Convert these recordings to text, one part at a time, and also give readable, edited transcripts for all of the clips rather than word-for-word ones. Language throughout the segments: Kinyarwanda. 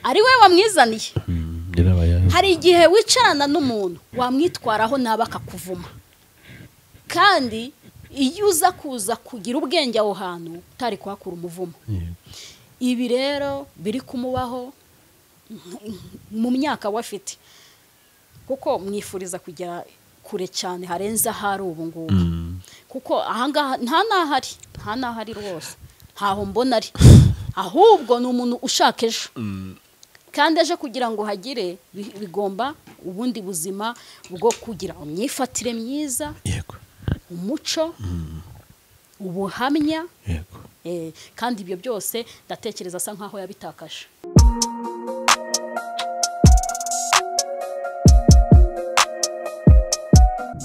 ari we wamwizaniye. Hari igihe wicarana n'umuntu wamwitwaraho naba akakuvuma, kandi iyo uza kuza kugira ubwenge aho hantu utari kuhakura umuvumo. Ibi rero biri kumubaho mu myaka wafite, kuko mwifuriza kugera kure cyane harenza hari ubu ngubu, kuko ahangaha nta nahari rwose, ntaho mbona ari, ahubwo ni umuntu ushaka ejo, kandi ejo kugira ngo hagire bigomba ubundi buzima bwo kugira imyifatire myiza, umuco, ubuhamya, kandi ibyo byose ndatekereza asa nkaho yabitakaje.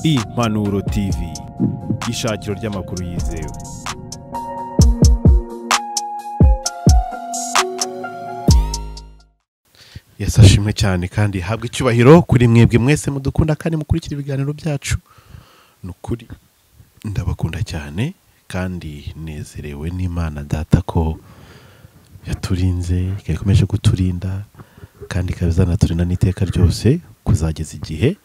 Impanuro TV, ishakiro ry'amakuru yizewe. Yasashimwe cyane kandi habwe icyubahiro kuri mwebwe mwese mudukunda kandi mukurikira ibiganiro byacu. Nukuri ndabakunda cyane kandi nezerewe n'Imana Data ko yaturinze, ikomeje kuturinda kandi ikazanaturinda n'iteka ryose kuzageza igihe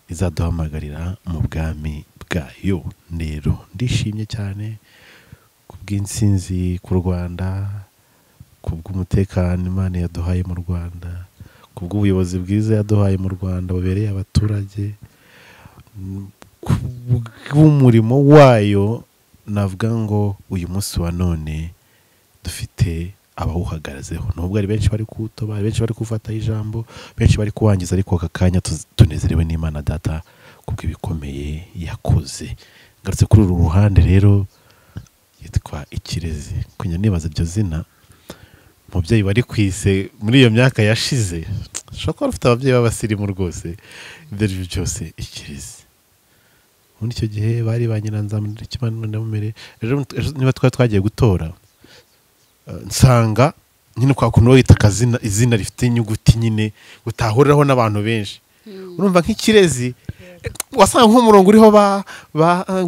izaduhamagarira mu bwami bwayo. Rero ndishimye cyane kubw'insinzi ku Rwanda, kubw'umutekano Imana yaduhaye mu Rwanda, kubw'ubuyobozi bwiza yaduhaye mu Rwanda bubereye abaturage, kubw'umurimo wayo. Navuga ngo uyu munsi wa none dufite abawuhagazeho, nubwo ari benshi bari kutoba, benshi bari gufata ijambo, benshi bari kuwangiza, ariko aka kanya tunezerewe n'Imana Data kubw'ibikomeye yakoze. Ngarutse kuri uru ruhande rero yitwa Ikirezi. Kunya nibaza iryo zina umubyeyi wari kwise muri iyo myaka yashize, ushobora kuba ufite ababyeyi b'abasirimu rwose. Ibyo ari byo byose Ikirezi. Muri icyo gihe bari ba Nyiranzamure Kimanumere. Ejo niba twagiye gutora, nsanga nyine kwa kuntu wita akazina, izina rifite inyuguti nyine utahuriraho n'abantu benshi. Urumva nk'Ikirezi wasanga nk'umurongo uriho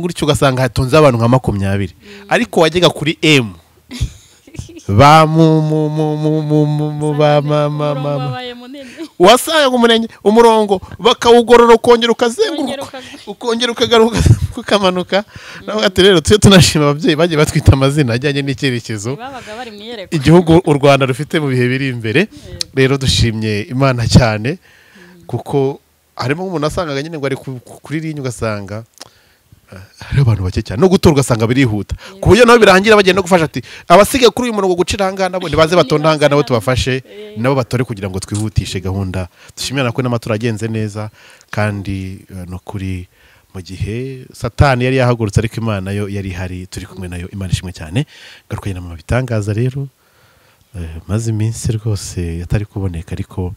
gutyo ugasanga hatonze abantu nka 20, ariko wajyaga kuri M wasanga umurongo bakawugorora ukongera ukazenguruka ukongera ukagaruka ukamanuka. Naho ati rero tuye tunashima ababyeyi bagiye batwita amazina ajyanye n'icyerekezo igihugu u Rwanda rufite mu bihe biri imbere. Rero dushimye Imana cyane, kuko harimo umuntu asangaga nyine ngo ari kuri linye ugasanga hari abantu bake cyane, no gutora ugasanga birihuta ku buryo nabo birangira bagenda gufasha ati abasigaye kuri uyu murongo gucira hangana nabo nibaze batonda hangana nabo tubafashe nabo batore kugira ngo twihutishe gahunda. Dushimira ko n'amatora agenze neza, kandi no kuri mu gihe Satani yari yahagurutse ariko Imana yo yari hari, turi kumwe nayo. Imana ishimwe cyane. Garukanye na mu bitangaza rero maze iminsi rwose yatari kuboneka, ariko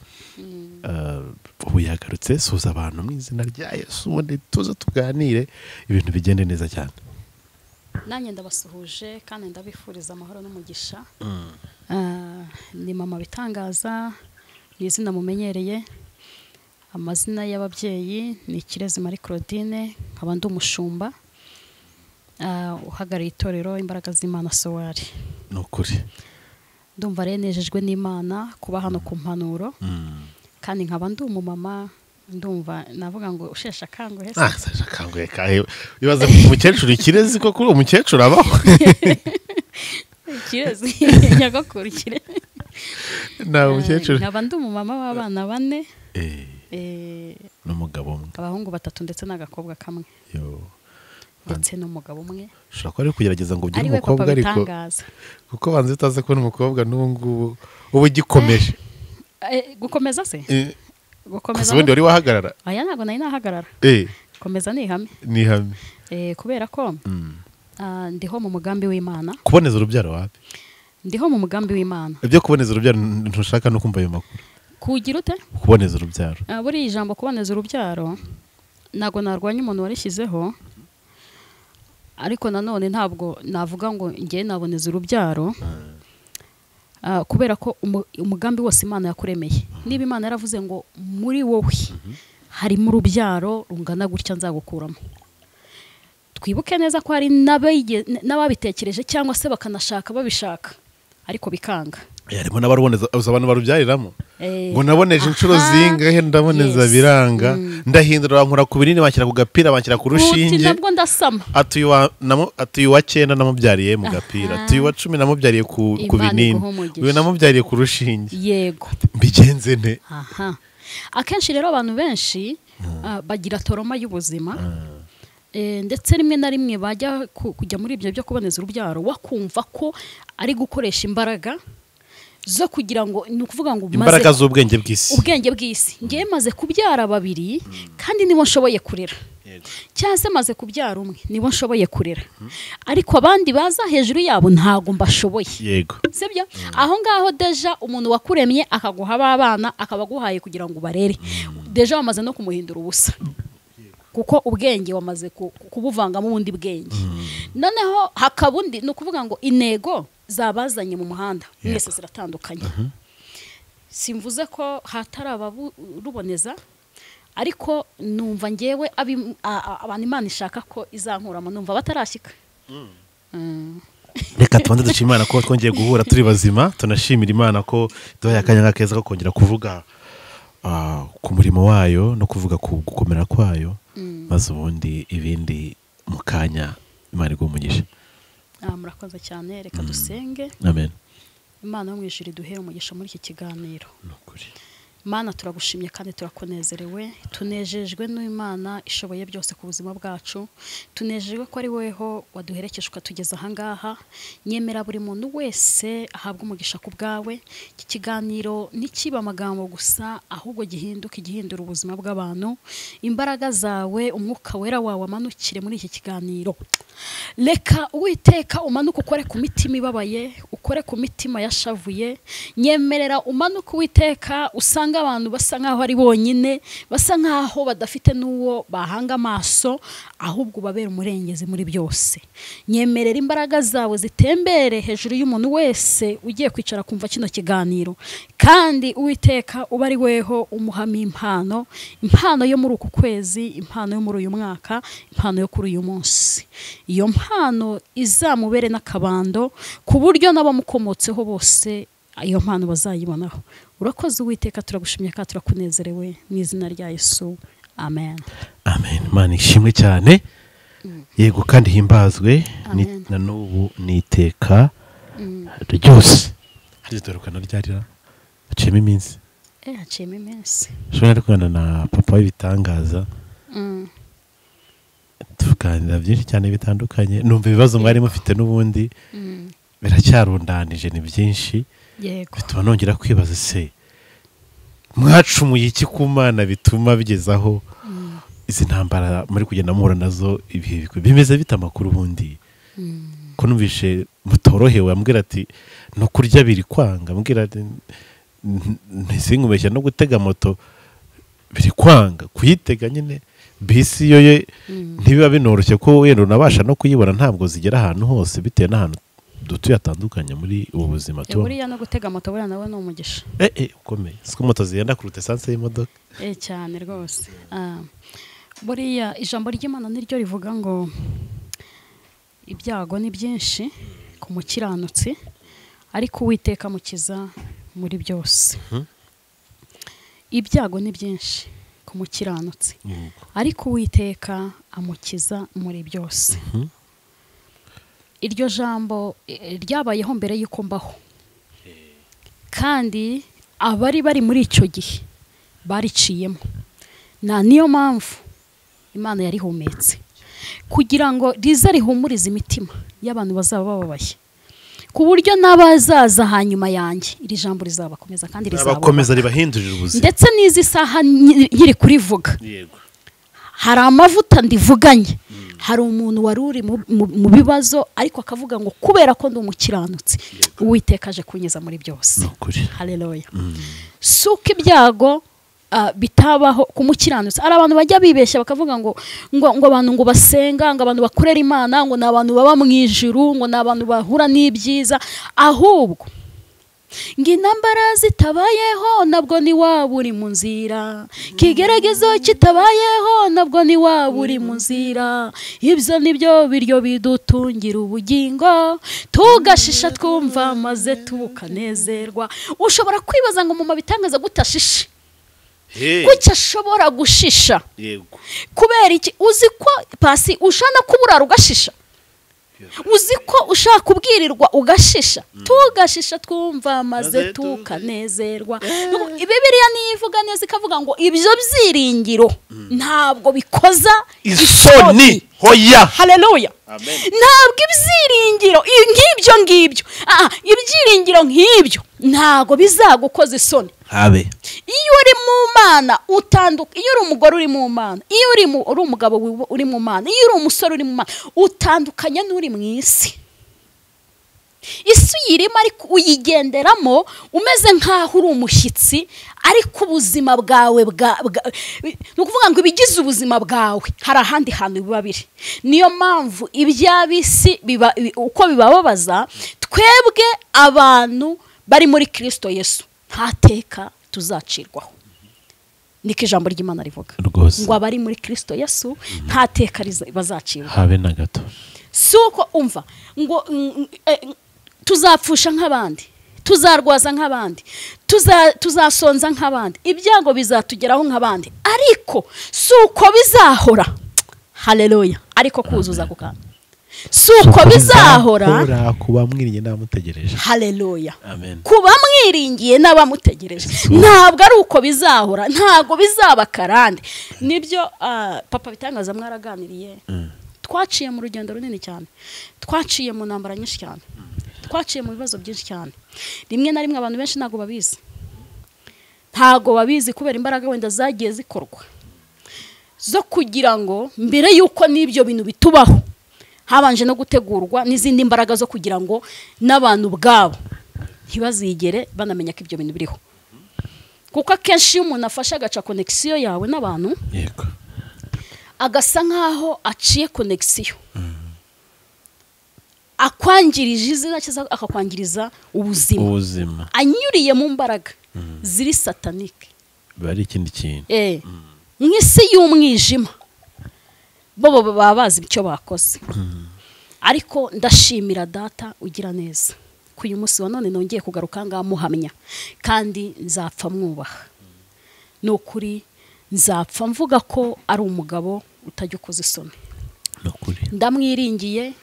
ubu yagarutse. Suza abantu mu izina rya Yesu, ubundi tuze tuganire ibintu bigende neza cyane. Nanjye ndabasuhuje kandi ndabifuriza amahoro n'umugisha. Ni mama bitangaza, ni izina mumenyereye. Amazina y'ababyeyi ni Ikirezi Marie Claudine, nkaba ndi umushumba uhagarariye itorero Imbaraga z'Imana Sowari. Nukuri ndumva renejejwe n'Imana kuba hano ku Mpanuro, kandi nkaba ndi umumama. Ndumva navuga ngo ushesha kanguhe. Ushesha kanguhe kahe bibaza umukecuru Ikirezi ko kuri umukecuru abaho. Ikirezi nyagakuru Ikirezi na umukecuru. Nkaba ndi umumama w'abana 4, n'umugabo umwe, abahungu 3 ndetse n'agakobwa kamwe, ndetse n'umugabo umwe. Ushobora kuba ari kugerageza ngo ugire umukobwa, ariko kuko banze utaze kubona umukobwa n'ubungubu ubu gikomeje gukomeza se gukomeza ubundi wari wahagarara. Aya ntago nari nahagarara. Komeza ni ihame. Kubera ko ndiho mu mugambi w'Imana. Kuboneza urubyaro wapi? Ndiho mu mugambi w'Imana. Ibyo kuboneza urubyaro ntushaka no kumva ayo makuru. Kugira ute? Kuboneza urubyaro. Buri ijambo kuboneza urubyaro nago narwanya umuntu warishyizeho, ariko nanone ntabwo navuga ngo ngiye naboneza urubyaro. Kubera ko umugambi wose Imana yakuremeye, niba Imana yaravuze ngo muri wowe harimo urubyaro rungana gutya nzagukuramo, twibuke neza ko hari n'ababitekereje cyangwa se bakanashaka babishaka ariko bikanga. yarimo n'abaruboneza abantu barubyariramo ngo naboneje inshuro zingahe ndaboneza biranga ndahindura nkura ku binini banshyira ku gapira banshyira ku rushinge nabwo ndasama atuye wa 9 namubyariye mu gapira atuye wa 10 namubyariye ku binini uyu namubyariye ku rushinge yego mbigenze nte akenshi rero abantu benshi bagira toroma y'ubuzima ndetse rimwe na rimwe bajya kujya muri ibyo byo kuboneza urubyaro wakumva ko ari gukoresha imbaraga zo kugira ngo ni ukuvuga ngo imbaraga z'ubwenge bw'isi ngiye maze kubyara 2 kandi nibo nshoboye kurera cyangwa se maze kubyara 1 nibo nshoboye kurera ariko abandi baza hejuru yabo ntago mbashoboye yego sibyo aho ngaho deja umuntu wakuremye akaguha abana akaba guhaye kugira ngo barere deja wamaze no kumuhindura ubusa kuko ubwenge wamaze kubuvangamo ubundi bwenge noneho hakabundi ni ukuvuga ngo intego zabazanye mu muhanda mwese ziratandukanye simvuze ko hatari abaruboneza ariko numva ngewe abantu Imana ishaka ko izankuramo numva batarashyika reka tubanze dushima Imana ko twongeye guhura turi bazima tunashimira Imana ko duhaye akanya keza ko kongera kuvuga ku murimo wayo no kuvuga ku gukomera kwayo maze ubundi ibindi mu kanya Imana igumugisha murakoze cyane reka dusenge amen Imana yo mwijuru duhere umugisha muri iki kiganiro Mana turagushimye kandi turakonezerewe tunejejwe n'Imana ishoboye byose ku buzima bwacu tunejejwe ko ari weho waduherekeje ukatugeza aha ngaha nyemera buri muntu wese ahabwa umugisha ku bwawe iki kiganiro ntikiba amagambo gusa ahubwo gihindura ubuzima bw'abantu imbaraga zawe umwuka wera wawe amanukire muri iki kiganiro reka Uwiteka umanuke ukore ku mitima ibabaye ukore ku mitima yashavuye nyemerera umanuke Uwiteka usanga abantu basa nkaho ari bonyine basa nkaho badafite n'uwo bahanga amaso ahubwo babera umurengezi muri byose nyemerera imbaraga zawe zitembere hejuru y'umuntu wese ugiye kwicara kumva kino kiganiro kandi Uwiteka uba ari weho umuhama impano yo muri uku kwezi impano yo muri uyu mwaka impano yo kuri uyu munsi iyo mpano izamubere n'akabando ku buryo n'abamukomotseho bose iyo mpano bazayibonaho urakoze Uwiteka turagushimye kandi turakunezerewe mu izina rya Yesu amen amen Imana ishimwe cyane yego kandi himbazwe na n'ubu niteka ryose haridorukana ryarira haciyemo iminsi haciyemo iminsi shobora kugana na papa w'ibitangaza tuganira byinshi cyane bitandukanye numva ibibazo mwari mufite n'ubundi biracyarundanije ni byinshi bituma nongera kwibaza se mwacumuye iki ku Mana bituma bigezaho izi ntambara muri kugenda muhura nazo ibihe bimeze bita amakuru ubundi ko numvishe mutorohewe ambwira ati no kurya biri kwanga ambwira ati ntisinkumeshya no gutega moto biri kwanga kuyitega nyine bisi yo ntibiba binoroshye ko wenda unabasha no kuyibona ntabwo zigera ahantu hose bitewe n'ahantu dutuye atandukanye muri ubu buzima tuba buriya no gutega moto buriya nawe ni umugisha ukomeye siko moto zigenda kuruta esanse y'imodoka cyane rwose buriya ijambo ry'Imana niryo rivuga ngo ibyago ni byinshi ku mukiranutsi ariko Uwiteka mukiza muri byose ibyago ni byinshi ku mukiranutsi ariko Uwiteka amukiza muri byose iryo jambo ryabayeho mbere y'uko mbaho kandi abari bari muri icyo gihe bariciyemo niyo mpamvu Imana yarihumetse kugira ngo rize rihumurize imitima y'abantu bazaba bababaye ku buryo n'abazaza hanyuma yanjye iri jambo rizabakomeza kandi rizabakomeza ribahindurira ubuzima ndetse n'izi saha nkiri kurivuga hari amavuta ndivuganye hari umuntu wari uri mu bibazo ariko akavuga ngo kubera ko ndi umukiranutsi Uwiteka aje kunyeza muri byose haleluya suko ibyago bitabaho ku mukiranutsi ari abantu bajya bibeshya bakavuga ngo abantu ngo basenga ngo abantu bakorera Imana ngo ni abantu baba mu ijuru ngo ni abantu bahura n'ibyiza ahubwo ngo intambara zitabayeho nabwo ni waba uri mu nzira, ikigeragezo kitabayeho nabwo ni waba uri mu nzira, ibyo nibyo biryo bidutungira ubugingo, tugashisha twumva maze tukanezerwa. Ushobora kwibaza ngo mama bitangaza gutashisha, kuki ashobora gushisha? Kubera iki? Uzi ko pasi ushana kuburara ugashisha, uzi ko ushaka kubwirirwa ugashisha, tugashisha twumva maze tukanezerwa. Bibiliya niyivuga neza ikavuga ngo ibyo byiringiro ntabwo bikoza isoni. Hoya, haleluya. Ntabwo ibyiringiro nk'ibyo ngibyo, ibyiringiro nk'ibyo ntabwo bizagukoza isoni. Iyo uri mu Mana utanduka, iyo uri umugore uri mu Mana, iyo uri umugabo uri mu Mana, iyo uri umusore uri mu Mana, utandukanye n'uri mu isi. Isi uyirimo ariko uyigenderamo umeze nk'aho uri umushyitsi, ariko ubuzima bwawe ni ukuvuga ngo ibigize ubuzima bwawe hari ahandi hantu biba biri. Niyo mpamvu iby'abisi uko bibababaza, twebwe abantu bari muri Kristo Yesu nta teka tuzacirwaho. Niko ijambo ry'Imana rivuga ngo abari muri Kristo Yesu nta teka bazacirwaho habe na gato. Suko umva ngo tuzapfusha nk'abandi, tuzarwaza nk'abandi, tuzasonza nk'abandi, ibyago bizatugeraho nk'abandi, ariko suko bizahora. Haleluya. Ariko kuzuza kukana suko bizahora kuba mwiringiye n'abamutegereje. Haleluya. Kuba mwiringiye n'abamutegereje ntabwo ari uko bizahora, ntabwo bizaba karande. Nibyo papa bitangaza mwaraganiriye. Twaciye mu rugendo runini cyane, twaciye mu ntambara nyinshi cyane, twaciye mu bibazo byinshi cyane. Rimwe na rimwe abantu benshi ntago babizi, ntago babizi kubera imbaraga wenda zagiye zikorwa zo kugira ngo mbere yuko n'ibyo bintu bitubaho habanje no gutegurwa n'izindi mbaraga zo kugira ngo n'abantu bwabo ntibazigere banamenya ko ibyo bintu biriho. Kuko akenshi iyo umuntu afashe agaca connection yawe n'abantu, yego, agasa nkaho aciye connection, akwangirije izina cyiza, akakwangiriza ubuzima, anyuriye mu mbaraga ziri satanike, bari ikindi kintu. Mw'isi y'umwijima bo baba bazi icyo bakoze. Ariko ndashimira data ugira neza ku uyu munsi wa none nongeye kugaruka ngamuhamya, kandi nzapfa mwubaha. Nukuri nzapfa mvuga ko ari umugabo utajya ukoza isoni. Ndamwiringiye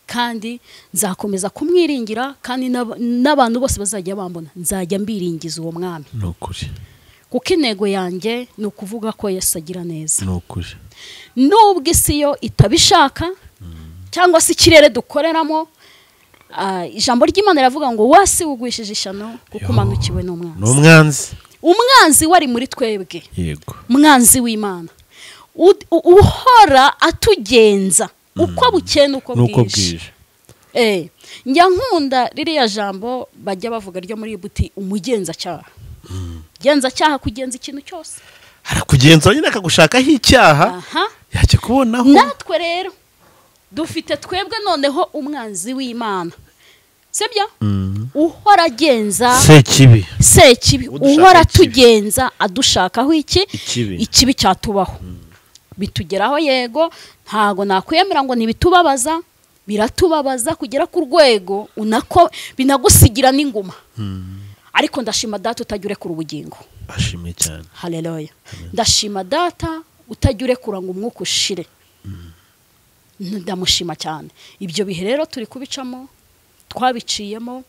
kandi nzakomeza kumwiringira, kandi n'abantu bose bazajya bambona nzajya mbiringiza uwo mwami. Nukuri. Kuko intego yanjye ni ukuvuga ko Yesu agira neza. Nukuri. Nubwo isi yo itabishaka cyangwa se ikirere dukoreramo, ijambo ry'Imana riravuga ngo wasi ugwishije ishano kuko umanukiwe n'umwanzi. Umwanzi wari muri twebwe. Yego. Umwanzi w'Imana uhora atugenza uko bukeye nuko bwije. Njya nkunda ririya jambo bajya bavuga ryo muri buti umugenza cyaha. Genza cyaha kugenza ikintu cyose. Harakugenza nyine akagushakaho icyaha. Yacye kubonaho. Natwe rero dufite twebwe noneho umwanzi w'Imana. Sibyo? Uhora agenza sekibi uhora tugenza adushakaho ikibi cyatubaho. Bitugeraho yego, ntago nakwemera ngo nibitubabaza, biratubabaza kugera ku rwego unako binagusigira n'inguma. Ariko ndashima data utajya urekura ubugingo. Ashimye cyane. Haleluya. Ndashima data utajya urekura ngo umwuka ushire. Ndamushima cyane. Ibyo bihe rero turi kubicamo, twabiciyemo,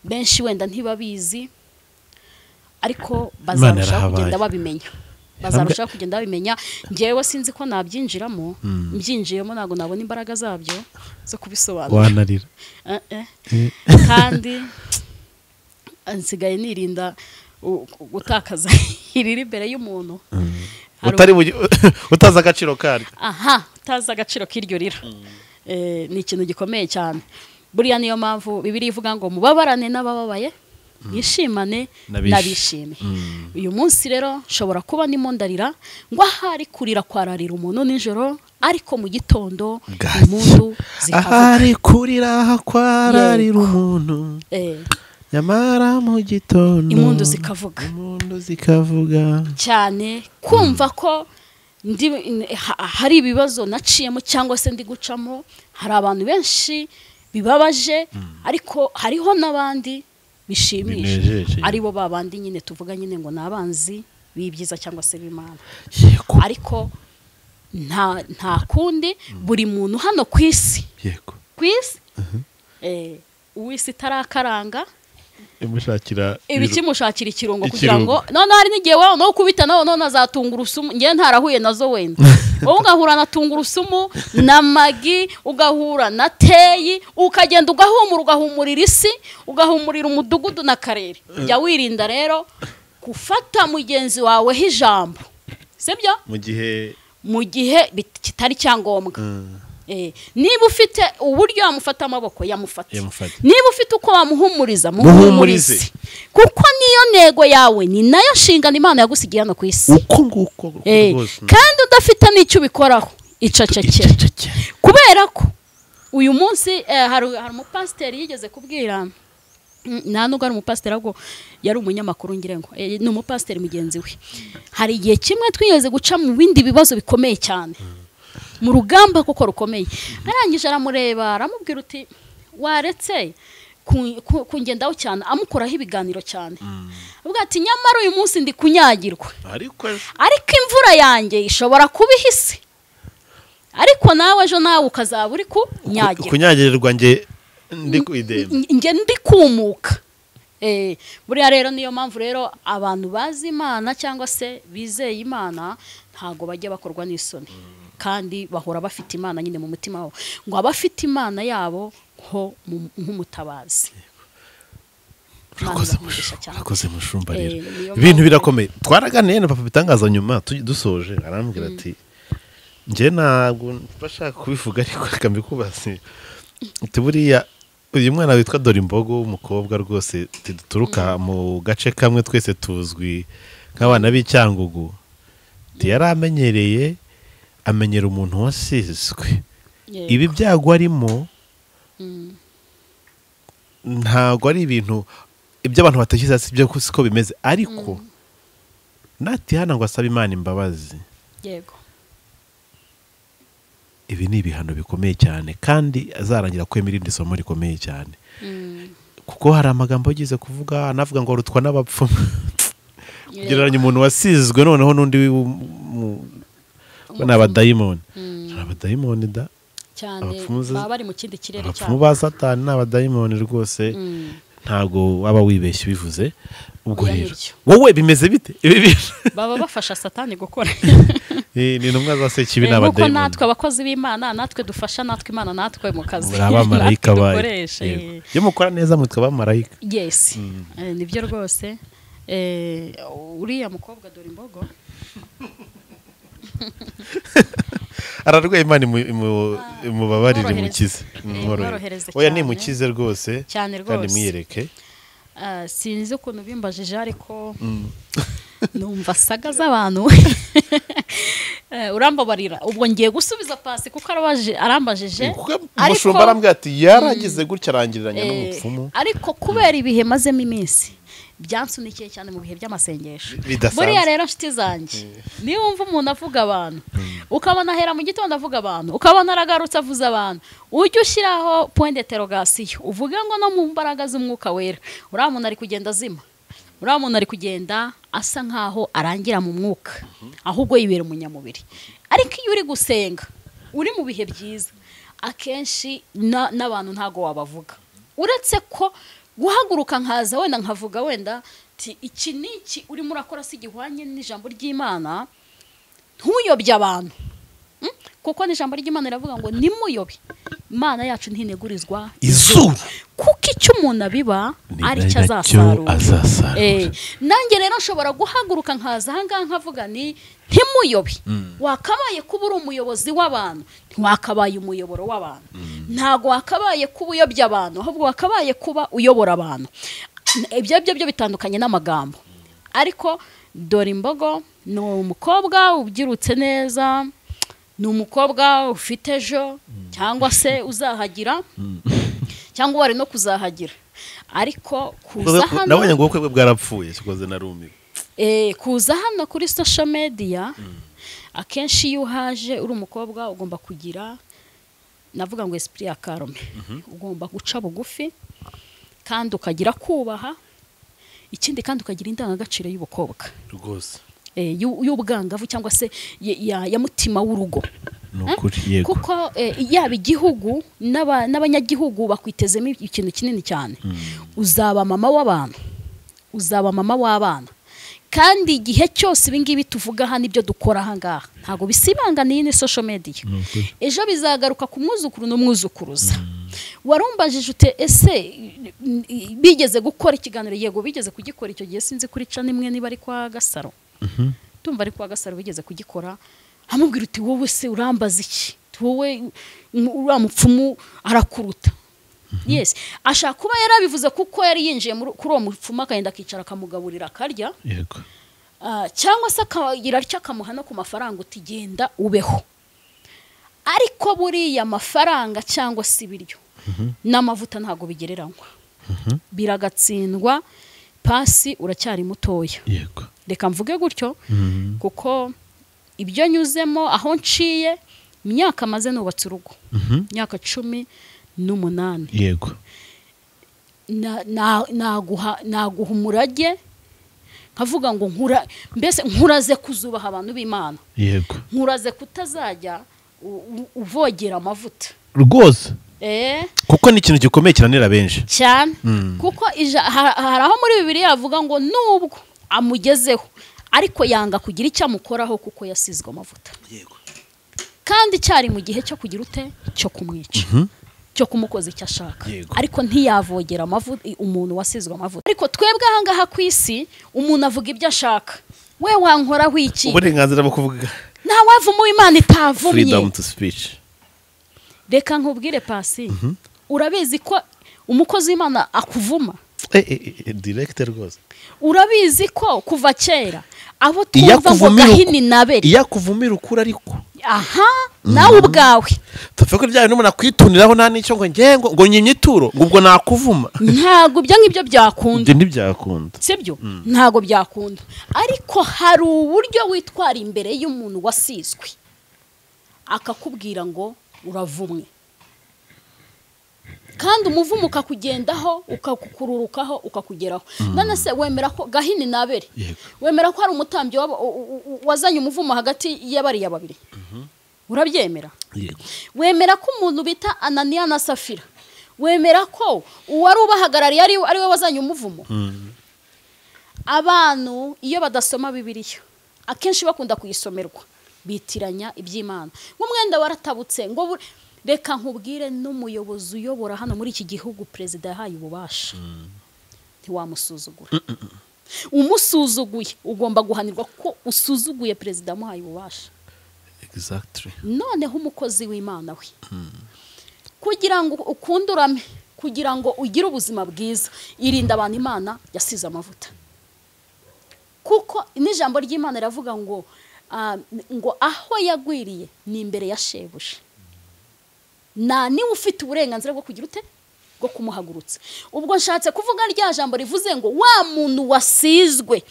benshi wenda ntibabizi, ariko bazarushaho kugenda babimenya. Bazarushaho kugenda babimenya. Ngewe sinzi ko nabyinjiramo, mbyinjiyemo ntago nabona imbaraga zabyo zo kubisobanura. Wanarira. Kandi ansigaye nirinda gutakaza iriri imbere y'umuntu. Utaza agaciro karyo. Utaza agaciro k'iryo rira. Ni ikintu gikomeye cyane. Buriya niyo mpamvu Bibiliya ivuga ngo mubabarane n'abababaye, yishimane n'abishime. Uyu munsi rero nshobora kuba ndimo ndarira ngo ahari kurira kwararira umuntu nijoro, ariko mu gitondo umuntu zikavuga. Ahari kurira kwararira umuntu nyamara mu gitondo impundu zikavuga cyane kumva ko hari ibibazo naciyemo cyangwa se ndi gucamo, hari abantu benshi bibabaje ariko hariho n'abandi bishimisha, aribo babandi nyine tuvuga nyine ngo nabanzi bibyiza cyangwa se b'Imana. Ariko nta kundi buri muntu hano ku isi uwisi tarakaranga ibikimushakira ikirungo kugira ngo none hari n'igihe wewe no kubita none azatungurusumu ngiye ntarahuye nazo wenda wowe ugahura na tungurusumu na magi, ugahura na teyi, ukagenda ugahumurira isi, ugahumurira umudugudu na karere. Jya wirinda rero gufata mugenzi wawe h'ijambo, sibyo mu gihe kitari cyangombwa. Niba ufite uburyo yamufata amaboko yamufata, niba ufite uko wamuhumuriza muhumurize, kuko niyo ntego yawe ni nayo nshingano Imana yagusigiye hano ku isi. Kandi udafite n'icyo ubikoraho icecekere, kubera ko uyu munsi hari umupasiteri yigeze kubwira, nta nubwo ari umupasiteri ahubwo yari umunyamakuru ngira ngo ni umupasiteri mugenzi we, hari igihe kimwe twigeze guca mu bindi bibazo bikomeye cyane mu rugamba kuko rukomeye, arangije aramureba aramubwira uti waretse kungendaho cyane, amukuraho ibiganiro cyane, avuga ati nyamara uyu munsi ndi kunyagirwa ariko imvura yanjye ishobora kuba ihise, ariko nawe ejo nawe ukazaba uri kunyagirirwa nge ndi kumuka. Buriya rero niyo mpamvu rero abantu bazi Imana cyangwa se bizeye Imana ntago bajya bakorwa n'isoni, kandi bahora bafite Imana nyine mu mutima wabo, ngo abafite Imana yabo nk'umutabazi. Urakoze mushumba rero, ibintu birakomeye. Twaraganiye na papa bitangaza nyuma dusoje, arambwira ati nje ntabwo bashaka kubivuga ariko reka mbikubaze, ati buriya uyu mwana witwa Dorimbogo w'umukobwa rwose duturuka mu gace kamwe twese tuzwi nk'abana b'Icyangugu, yari amenyera umuntu wasizwe. Ibi byago arimo ntago ari ibintu ibyo abantu batakiza, si byo siko bimeze, ariko natihana ngo asabe Imana imbabazi. Ibi ni ibihano bikomeye cyane, kandi azarangira kwemera irindi somo rikomeye cyane, kuko hari amagambo agize kuvuga anavuga ngo rutwa n'abapfumu. Gereranya umuntu wasizwe noneho n'undi n'abadayimoni. Abadayimoni da cyane baba bari mu kindi kirere cyane, abapfumu ba Satani n'abadayimoni rwose, ntago waba wibeshye bivuze. Ubwo rero wowe bimeze bite ibi bintu? Baba bafasha Satani gukora ni intumwa za Sekibi n'abadayimoni, kuko natwe abakozi b'Imana natwe dufasha natwe Imana natwe mu kazi abamarayika bayo. Iyo mukora neza mutwe abamarayika. Yes, nibyo rwose. Uriya mukobwa Dorimbogo ararwaye, Imana imubabarire mukize, oya nimukize rwose kandi mwiyereke. Sinzi ukuntu bimbajije ariko numva saga z'abantu urambabarira, ubwo ngiye gusubiza pasi kuko arambajije, ariko arambwira ati yaragize gutya arangiriranya n'umupfumu, ariko kubera ibihe mazemo iminsi byansunikiye cyane mu bihe by'amasengesho. Buriya rero nshuti zanjye, niba wumva umuntu avuga abantu, ukabona ahera mu gitondo avuga abantu, ukabona aragarutse avuze abantu, ujye ushyiraho point d'interrogation, uvuga ngo no mu mbaraga z'umwuka wera uriya muntu ari kugenda azima, uriya muntu ari kugenda asa nkaho arangira mu mwuka, ahubwo yibera umunyamubiri. Ariko iyo uri gusenga uri mu bihe byiza, akenshi n'abantu ntago wabavuga, uretse ko guhaguruka nkaza wenda nkavuga wenda iki niki urimo urakora si gihwanye n'ijambo ry'Imana, ntuyobye abantu, kuko n'ijambo ry'Imana riravuga ngo nimuyobe, Imana yacu ntinegurizwa izuba, kuko icyo umuntu abiba ari cyo azasarura. Nanjye rero nshobora guhaguruka nkaza ahangaha nkavuga ntimuyobe. Wakabaye kuba uri umuyobozi w'abantu, ntiwakabaye umuyoboro w'abantu, ntago wakabaye kuba uyobya abantu, ahubwo wakabaye kuba uyobora abantu. Ibyo bitandukanye n'amagambo. Ariko Dorimbogo ni umukobwa ubyirutse neza, ni umukobwa ufite ejo cyangwa se uzahagira cyangwa wari no kuzahagira. ariko kuza hano nabonye ngo ubukwe bwe bwarapfuye sikoze narumiwe kuza hano kuri social media akenshi iyo uhaje uri umukobwa ugomba kugira navuga ngo esprit ya karume ugomba guca bugufi kandi ukagira kubaha ikindi kandi ukagira indangagaciro y'ubukobwa rwose y'ubwangavu cyangwa se ya mutima w'urugo nukuri yego kuko yaba igihugu n'abanyagihugu bakwitezemo ikintu kinini cyane uzaba mama w'abantu uzaba mama w'abana kandi igihe cyose ibingibi tuvuga hano ibyo dukora ahangaha ntago bisibanganiye ni social media ejo bizagaruka ku mwuzukuru n'umwuzukuruza warumbajije ute ese bigeze gukora ikiganiro yego bigeze kugikora icyo gihe sinzi kuri ca nimwe niba ari kwa Gasaro tumva ari kwa Gasaro bigeze kugikora amubwira uti wowe se urambaza iki wowe uramupfumu arakuruta yes ashaka kuba yarabivuze kuko yari yinjiye kuri uwo mupfumu akagenda akicara akamugaburira akarya yego cyangwa se akagira atya akamuha no ku mafaranga utigenda ubeho ariko buriya amafaranga cyangwa se ibiryo n'amavuta ntago bigereranywa biragatsindwa pasi uracyari mutoya yego reka mvuge gutyo kuko ibyo nyuzemo aho nciye imyaka maze nubatse urugo imyaka 18 yego naguha umurage nkavuga ngo mbese nkuraze kuzubaha abantu b'Imana yego nkuraze kutazajya uvogera amavuta rwose kuko ni ikintu gikomeye kiranira benshi cyane kuko hari aho muri Bibiliya yavuga ngo nubwo amugezeho ariko yanga kugira icyo amukoraho kuko yasizwe amavuta yego kandi cyari mu gihe cyo kugira ute cyo kumwica cyo kumukoza icyo ashaka ariko ntiyavogera amavuta umuntu wasizwe amavuta ariko twebwe ahangaha ku isi umuntu avuga ibyo ashaka we wankoraho iki uburenganzira bwo kuvuga nta wavuma Imana itavumye freedom to speech reka nkubwire pasi urabizi ko umukozi w'Imana akuvuma director rwose urabizi ko kuva kera abo twumva ngo Gahini nabere yakuvumira ukura ariko aha nawe ubwawe tufeko ryawe n'umuntu akwituniraho nta nicyo ngo nyimyituro ngo ubwo nakuvuma ntago bya ngibyo byakunda ntibyakunda sibyo ntago byakunda ariko hari uburyo witwara imbere y'umuntu wasizwe akakubwira ngo uravumwe kandi umuvumo ukakugendaho ukakukururukaho ukakugeraho none se wemera ko Gahini nabere wemera ko hari umutambyi wazanye umuvumo hagati y'abariya babiri urabyemera wemera ko umuntu bita Ananiya na Safira wemera ko uwari ubahagarariye ari we wazanye umuvumo abantu iyo badasoma Bibiliya akenshi bakunda kuyisomerwa bitiranya iby'Imana nk'umwenda waratabutse ngo reka nkubwire n'umuyobozi uyobora hano muri iki gihugu perezida yahaye ububasha ntiwamusuzugura umusuzuguye ugomba guhanirwa ko usuzuguye perezida amuhaye ububasha exactly noneho umukozi w'Imana we kugira ngo ukundurame kugira ngo ugire ubuzima bwiza irinda abantu Imana yasize amavuta kuko n'ijambo ry'Imana riravuga ngo aho yagwiriye ni imbere ya shebuja niwe ufite uburenganzira bwo kugira ute bwo kumuhagurutsa ubwo nshatse kuvuga rya jambo rivuze ngo wa muntu wasizwe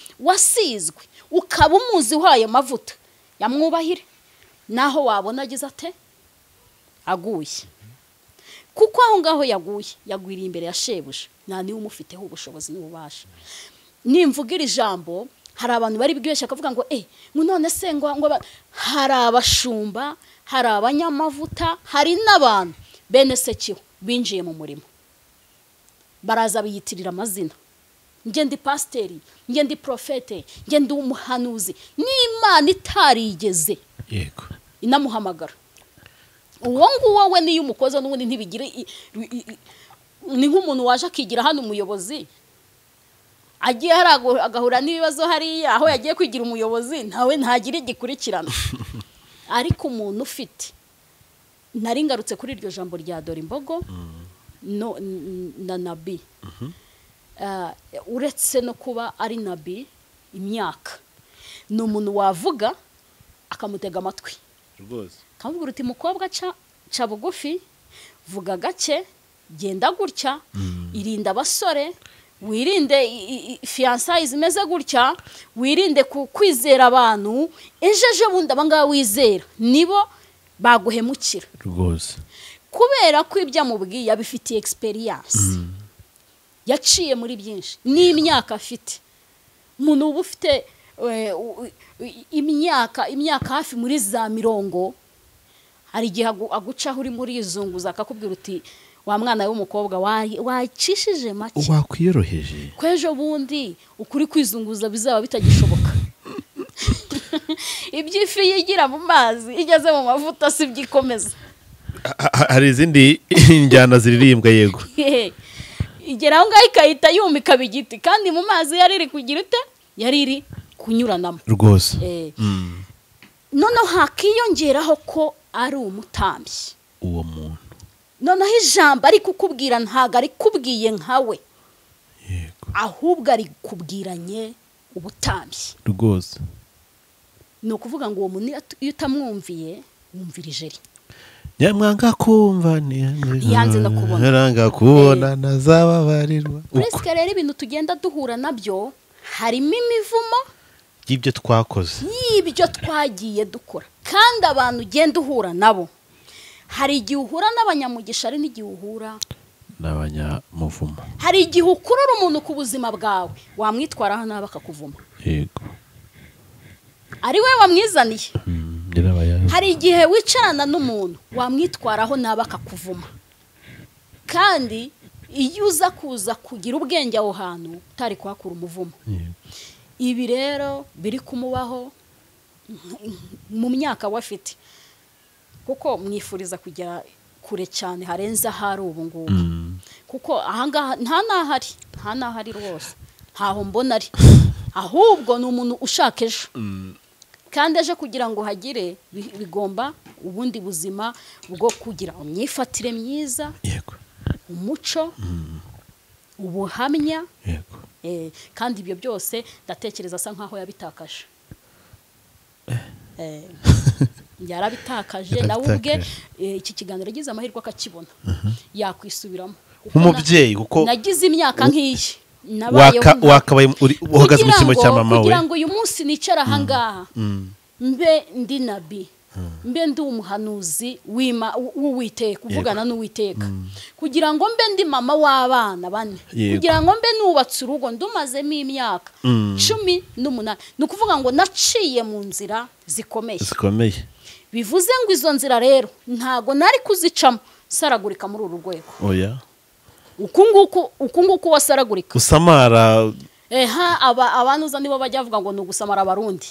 ukaba umuzi uhaye amavuta yamwubahire naho wabona agize ate aguye kuko aho ngaho yagwiriye imbere ya shebuja niwe umufiteho ubushobozi n'ububasha nimvugira ijambo hari abantu bari bwibeshya akavuga ngo none se ngo hari abashumba hari abanyamavuta hari n'abantu bene sekiho binjiye mu murimo baraza biyitirira amazina nge ndi pasiteri nge ndi profete nge ndi umuhanuzi n'Imana itarigeze yego inamuhamagara uwo nguwo we niyo umukozi n'ubundi ntibigire ni nk'umuntu waje akigira hano umuyobozi agiye agahura n'ibibazo hariya aho yagiye kwigira umuyobozi ntawe ntagira igikurikirana ariko umuntu ufite nari ngarutse kuri iryo jambo rya Dorimbogo na nabi uretse no kuba ari nabi imyaka ni umuntu wavuga akamutega amatwi rwose kamubwira uti mukobwa ca bugufi vuga gake genda gutya irinda abasore wirinde fiançailles zimeze gutya wirinde kwizera abantu ejeje bundi abangaba wizera nibo baguhemukira rwose kubera ko ibyo amubwiye abifitiye experience yaciye muri byinshi n'imyaka afite umuntu uba ufite imyaka hafi muri za 100 hari igihe agucaho uri muri izunguza akakubwira uti wa mwana w'umukobwa wacishije make wakwiyoroheje kwejo bundi ukuri kwizunguza bizaba bitagishoboka ibyifi yigira mu mazi igeze mu mavuta si byikomeza hari izindi njyana ziririmbwa yego igera aho ngaho ikahita yumika bigiti kandi mu mazi yari iri kugira ute yari iri kunyuranamo rwose noneho hakiyongeraho ko ari umutambyi uwo muntu noneho ijambo ari kukubwira ntago ari kubwiye nkawe yego ahubwo ari kubwiranye ubutambyi rwose ni ukuvuga ngo uwo muntu iyo utamwumviye wumvira ijeri nyamwanga kumva yanze no kubona nyamwanga kubona nazababarirwa uretse rero ibintu tugenda duhura nabyo harimo imivumo y'ibyo twakoze y'ibyo twagiye dukora kandi abantu ugenda uhura nabo hari igihe uhura n'abanyamugisha ari n'igihe uhura n'abanyamuvumo hari igihe ukurura umuntu ku buzima bwawe wamwitwaraho nabi akakuvuma yego ari we wamwizaniye hari igihe wicarana n'umuntu wamwitwaraho nabi akakuvuma kandi iyo uza kuza kugira ubwenge aho hantu utari kuhakura umuvumo ibi rero biri kumubaho mu myaka wafite kuko mwifuriza kujya kure cyane harenze ahari ubu ngubu kuko ahangaha nta n'ahari rwose ntaho mbona ari ahubwo ni umuntu ushaka ejo kandi ejo kugira ngo hagire bigomba ubundi buzima bwo kugira imyifatire myiza yego umuco ubuhamya yego kandi ibyo byose ndatekereza asa nkaho yabitakaje yarabitakaje nawe ubwe iki kiganiro yagize amahirwe akakibona yakwisubiramo nk'umubyeyi kuko nagize imyaka nk'iyi wakabaye uhagaze mu cyimbo cya mama we kugira ngo uyu munsi nicara ahangaha mbe ndi nabi mbe ndi umuhanuzi w'uwiteka uvugana n'uwiteka kugira ngo mbe ndi mama w'abana bane kugira ngo mbe nubatse urugo ndumazemo imyaka 18 ni ukuvuga ngo naciye mu nzira zikomeye bivuze ngo izo nzira rero ntago nari kuzicamo saragurika muri uru rwego oya uku nguku wasaragurika usamara abanuza nibo bajya bavuga ngo ni ugusamara abarundi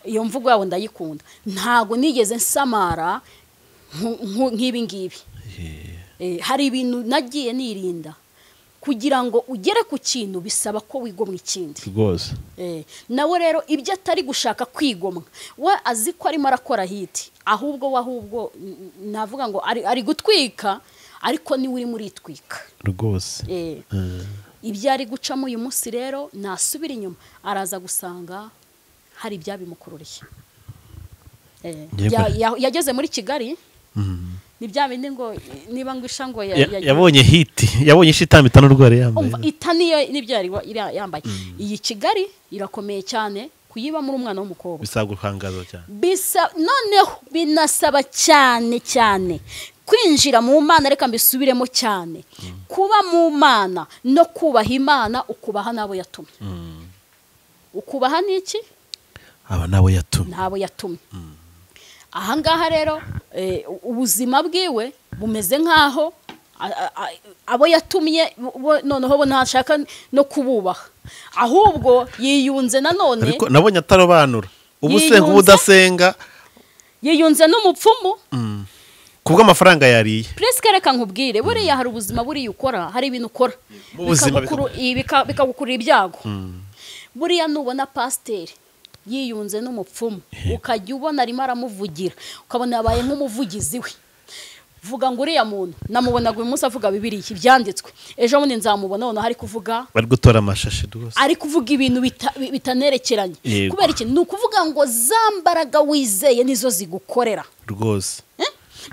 iyo mvugo yabo ndayikunda ntago nigeze nsamara nk'ibi ngibi hari ibintu nagiye nirinda kugira ngo ugere ku kintu bisaba ko wigomwa ikindi rwose nawe rero ibyo atari gushaka kwigomwa we azi ko arimo arakora hiti ahubwo navuga ngo ari gutwika ariko niwe uri muri itwika rwose ibyo ari gucamo uyu munsi rero nasubira inyuma araza gusanga hari ibyabimukururiye yageze muri Kigali ni bya bindi ngo niba ngwisha ngo yabonye hiti yabonye ishitamba itanu rwari yambaye itaniye nibyo yari yambaye iyi Kigali irakomeye cyane kuyiba muri umwana w'umukobwa bisaguhangaza cyane noneho binasaba cyane kwinjira mu Mana reka mbisubiremo cyane kuba mu Mana no kubaha Imana ukubaha nabo yatumye ukubaha niki aba nabo yatumye ahangaha rero ubuzima bwiwe bumeze nkaho abo yatumye noneho bo ntashaka no kububaha ahubwo yiyunze nanone ariko nabonye atarobanura ubusenga ubudasenga yiyunze n'umupfumu kubwo amafaranga yariye presque reka nkubwire buriya hari ubuzima buriya ukora hari ibintu ukora bikagukurira ibyago buriya nubona pasiteri yiyunze n'umupfumu ukajya ubona arimo aramuvugira ukabona yabaye nk'umuvugizi we vuga ngo uriya muntu namubonaga uyu munsi avuga Bibiliya ibyanditswe ejo bundi nzamubona none hari kuvuga bari gutora amashashi rwose ari kuvuga ibintu bitanerekeranye kubera iki ni ukuvuga ngo zambaraga wizeye nizo zigukorera rwose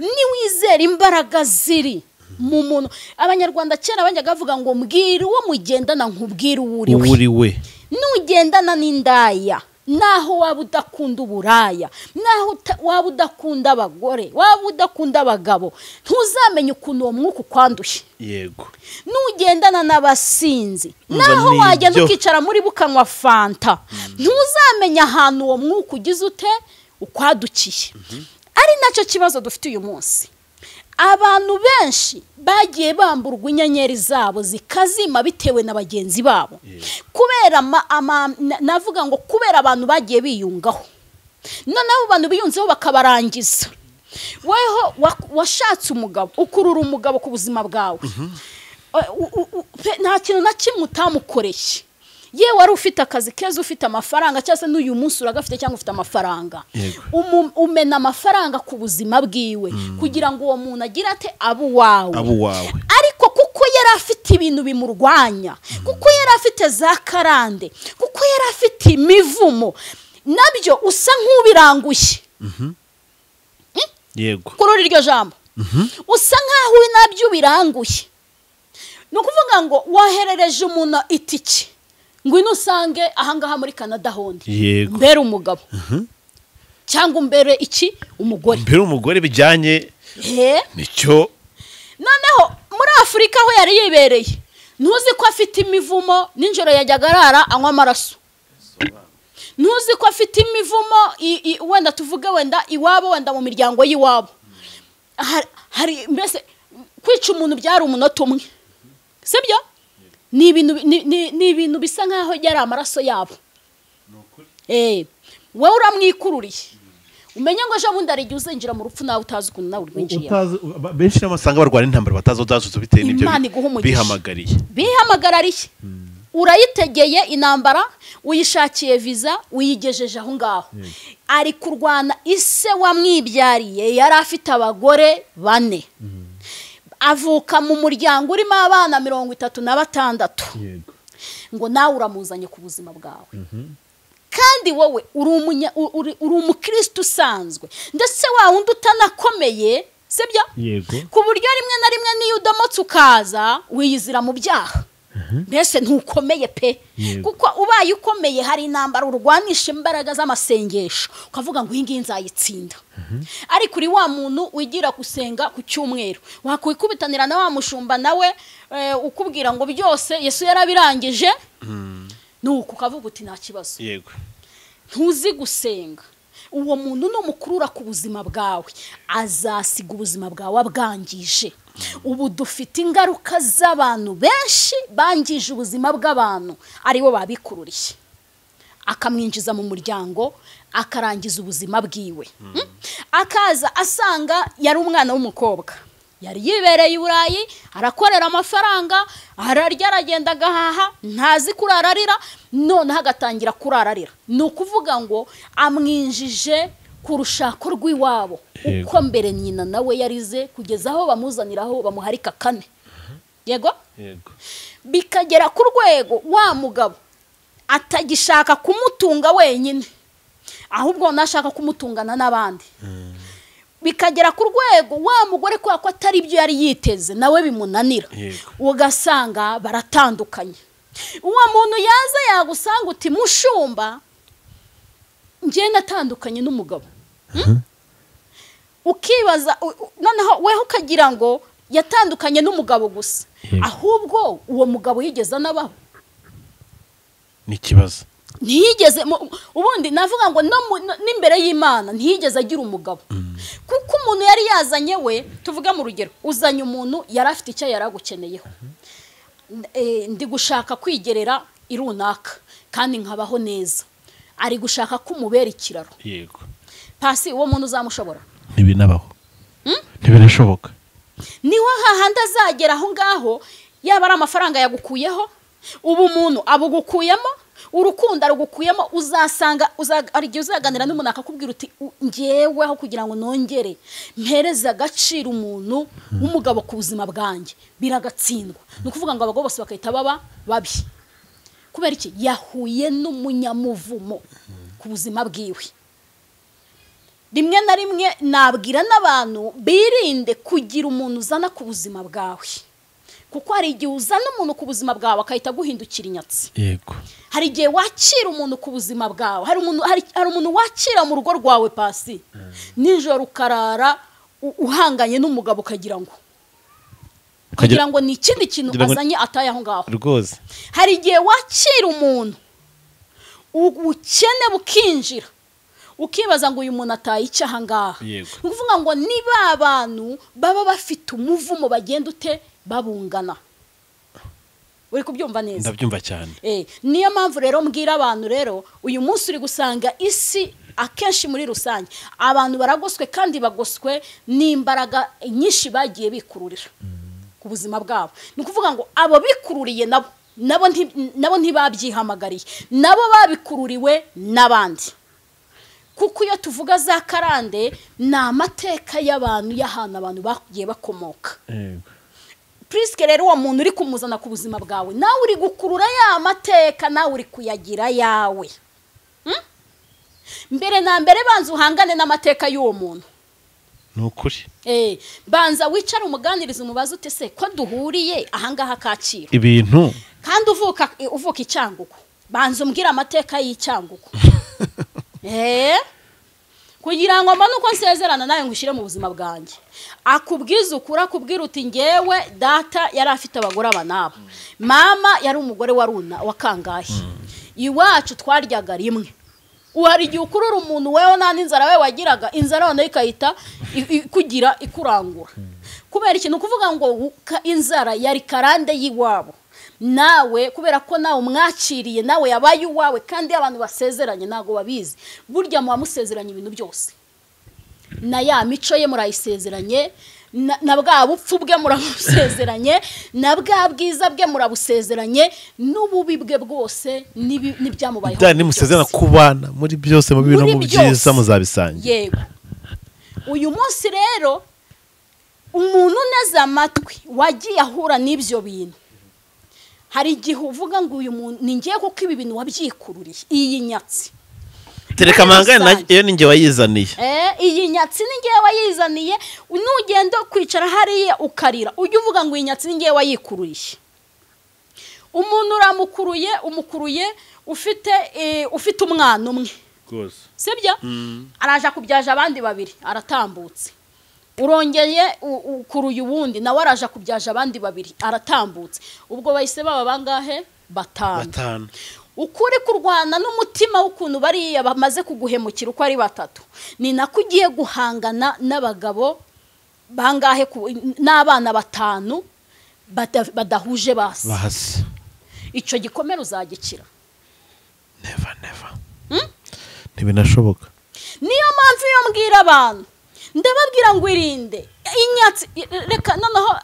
ni wizera imbaraga ziri mu muntu. Abanyarwanda kera bajyaga bavuga ngo mbwira uwo mugendana nkubwira uwo uri we. Nugendana n'indaya, naho waba udakunda uburaya, naho waba udakunda abagore, waba udakunda abagabo, ntuzamenye ukuntu uwo mwuka ukwanduye. Yego. Nugendana n'abasinzi, naho wagenda ukicara muri bukanywa fanta, ntuzamenye ahantu uwo mwuka ugize ute ukwadukiye. Ari nacyo kibazo dufite uyu munsi. Abantu benshi bagiye bamburwa inyenyeri zabo zikazima bitewe na bagenzi babo. Kubera navuga ngo kubera abantu bagiye biyungaho. Noneho abantu biyunzeho bakabarangiza. Weho washatse umugabo, ukurura umugabo ku buzima bwawe. Nta kintu na kimwe utamukoreye. Ye wari ufite akazi keza, ufite amafaranga, cyase n'uyu munsi uragafite cyangwa ufite amafaranga. Umena amafaranga ku buzima bwiwe kugira ngo uwo muntu agire ate abo wawe. Ariko kuko yari afite ibintu bimurwanya, kuko yari afite za karande, kuko yari afite imivumo, nabyo usa nk'ubiranguye. Yego. Kurora iryo jambo. Usa nkaho nabyo biranguye. No kuvuga ngo waherereje umuntu itiki. Ngwino usange ahangaha muri Canada hondi. Mbere umugabo. Cyangwa mbere iki umugore. Mbere umugore bijyanye nicyo. Noneho muri Afrika aho yari yibereye, ntuzi ko afite imivumo, ninjoro yajyaga arara anywa amaraso. Ntuzi ko afite imivumo wenda tuvuge wenda iwabo, wenda mu miryango y'iwabo. Hari mbese kwica umuntu byari umunota umwe. Sibyo? Ni ibintu bisa nkaho yari amaraso yabo. Wowe uramwikururiye. Umenye ngo ejo bundi arigiye uzinjira mu rupfu nawe utazi ukuntu nawe urwinjiye. Benshi n'amasanga barwana intambara batazodazuza bitewe n'ibyo bihamagariye. Urayitegeye intambara, uyishakiye visa, uyigejeje aho ngaho. Ari kurwana ise wamwibyariye yari afite abagore 4. Avuka mu muryango urimo abana 36. Ngo nawe uramuzanye ku buzima bwawe. Kandi wowe uri umukristo usanzwe, ndetse wa wundi utanakomeye, sibyo? Ku buryo rimwe na rimwe niyo udamotse ukaza wiyizira mu byaha. Mbese ntukomeye pe. Kuko ubaye ukomeye hari intambara urwanisha imbaraga z'amasengesho, ukavuga ngo iyi nzayitsinda. Ariko uri wa muntu wigira gusenga ku cyumweru, wakwikubitanira na wa mushumba nawe ukubwira ngo byose Yesu yarabirangije, nuko ukavuga uti nta kibazo. Ntuzi gusenga. Uwo muntu no mukurura ku buzima bwawe, azasiga ubuzima bwawe abwangije. Ubu dufite ingaruka z'abantu benshi bangije ubuzima bw'abantu, aribo babikururiye. Akamwinjiza mu muryango, akarangiza ubuzima bwiwe. Akaza asanga yari umwana w'umukobwa, yari yibereye i Burayi, arakorera amafaranga, ararya, aragenda agahaha, ntazi kurararira, none hagatangira kurararira. Ni ukuvuga ngo amwinjije ku rushako rw'iwabo, uko mbere nyina nawe yarize kugeza aho bamuzaniraho bamuharika 4. Yego? Bikagera ku rwego wa mugabo atagishaka kumutunga wenyine, ahubwo nashaka kumutungana n'abandi. Bikagera ku rwego wa mugore ko atari byo yari yiteze nawe bimunanira. Ugasanga baratandukanye. Uwo muntu yaza yagusanga uti mushumba ngiye natandukanye n'umugabo. Ukibaza noneho weho ukagira ngo yatandukanye n'umugabo gusa, ahubwo uwo mugabo yigeze nabaho. Ni kibazo. Ntiyigeze ubundi navuga ngo n'imbere y'Imana ntiyigeze agira umugabo. Kuko umuntu yari yazanye we, tuvuga mu rugero, uzanye umuntu yari afite icyo yaragukeneyeho. Ndi gushaka kwigerera irunaka kandi nkabaho neza. Ari gushaka kumubera ikiraro. Yego. Pasi uwo muntu uzamushobora? Ntibinabaho. Ntibirashoboka. Niho hahanda azagera aho ngaho, yaba ari amafaranga yagukuyeho, ubu umuntu abugukuyemo, urukundo rugukuyemo, uzasanga arigiye uzaganira n'umuntu akakubwira uti ngeweho kugira ngo nongere mpereza agaciro umuntu w'umugabo ku buzima bwanjye biragatsindwa. Ni ukuvuga ngo abagabo bose bakahita baba babi. Kubera iki? Yahuye n'umunyamuvumo ku buzima bwiwe. rimwe na rimwe nabwira n'abantu birinde kugira umuntu uzana ku buzima bwawe, kuko hari igihe uzana umuntu ku buzima bwawe akahita guhindukira inyatsi. Yego. Hari igihe wakira umuntu ku buzima bwawe, hari umuntu wakira mu rugo rwawe pasi nijoro ukarara uhanganye n'umugabo ukagira ngo ni ikindi kintu azanye ataye aho ngaho rwose. Hari igihe wakira umuntu ubukene bukinjira ukibaza ngo uyu muntu ataye icyaha ngaha. Uvuga ngo niba abantu baba bafite umuvumo bagenda ute babungana. Uri kubyumva neza? Ndabyumva cyane. Niyo mpamvu rero mbwira abantu rero uyu munsi uri gusanga isi akenshi muri rusange abantu baragoswe kandi bagoswe n'imbaraga nyinshi bikururira ku buzima bwabo. Ni ukuvuga ngo abo bikururiye nabo ntibabyihamagariye, nabo babikururiwe n'abandi. Kuko iyo tuvuga za karande ni amateka y'abantu y'ahantu abantu bagiye bakomoka. Priske rero uwo muntu uri kumuzana ku buzima bwawe nawe uri gukurura ya mateka, nawe uri kuyagira yawe. Mbere na mbere banza uhangane n'amateka y'uwo muntu. Nukuri. Banza wicara umuganiriza umubaza ute se ko duhuriye ahangaha Kacyiru ibintu kandi uvuka Icyangugu, banza umbwira amateka y'Icyangugu. Kugira ngo mbone uko nsezerana nawe ngushyire mu buzima bwanjye. Akubwiza ukuri, akubwira uti ngewe data yari afite abagore abanabo, mama yari umugore wa kangahe, iwacu twaryaga rimwe. Uhari igihe ukurura umuntu wewe nta n'inzara we wagiraga, inzara nayo ikahita kugira ikurangura. Kubera ikintu kuvuga ngo inzara yari karande y'iwabo, nawe kubera ko nawe umwakiriye nawe yabaye uwawe, kandi abantu basezeranye ntago babizi. Burya muba musezeranye ibintu byose, na ya mico ye murayisezeranye, na bwa bupfu bwe murabusezeranye, na bwa bwiza bwe murabusezeranye, n'ububi bwe bwose n'ibyamubayeho. Ni musezerana kubana muri byose, mu bintu mu byiza muzabisangira. Yego. Uyu munsi rero umuntu neza amatwi wagiye ahura n'ibyo bintu, hari igihe uvuga ngo uyu muntu ni ngiye kuko ibi bintu wabyikururiye, iyi nyatsi tereka mangana iyo ninge wayizaniye. Iyi nyatsi ninge wayizaniye, nugenda kwicara hariya ukarira ujye uvuga ngo iyi nyatsi ninge wayikururiye. Umuntu umukuruye ufite umwana umwe rwose, sibyo? Araje kubyaje abandi babiri, aratambutse. Urongeye ukuruye ubundi nawe araje kubyaje abandi babiri, aratambutse. Ubwo bahise baba bangahe? Batanu. Ukuri kurwana n'umutima w'ukuntu bariya bamaze kuguhemukira uko ari batatu, ni nako ugiye guhangana n'abagabo bangahe n'abana batanu badahuje basi. Icyo gikomere uzagikira. Never. Ntibinashoboka. Niyo mpamvu iyo mbwira abantu ndababwira ngo irinde inyatsi. Reka noneho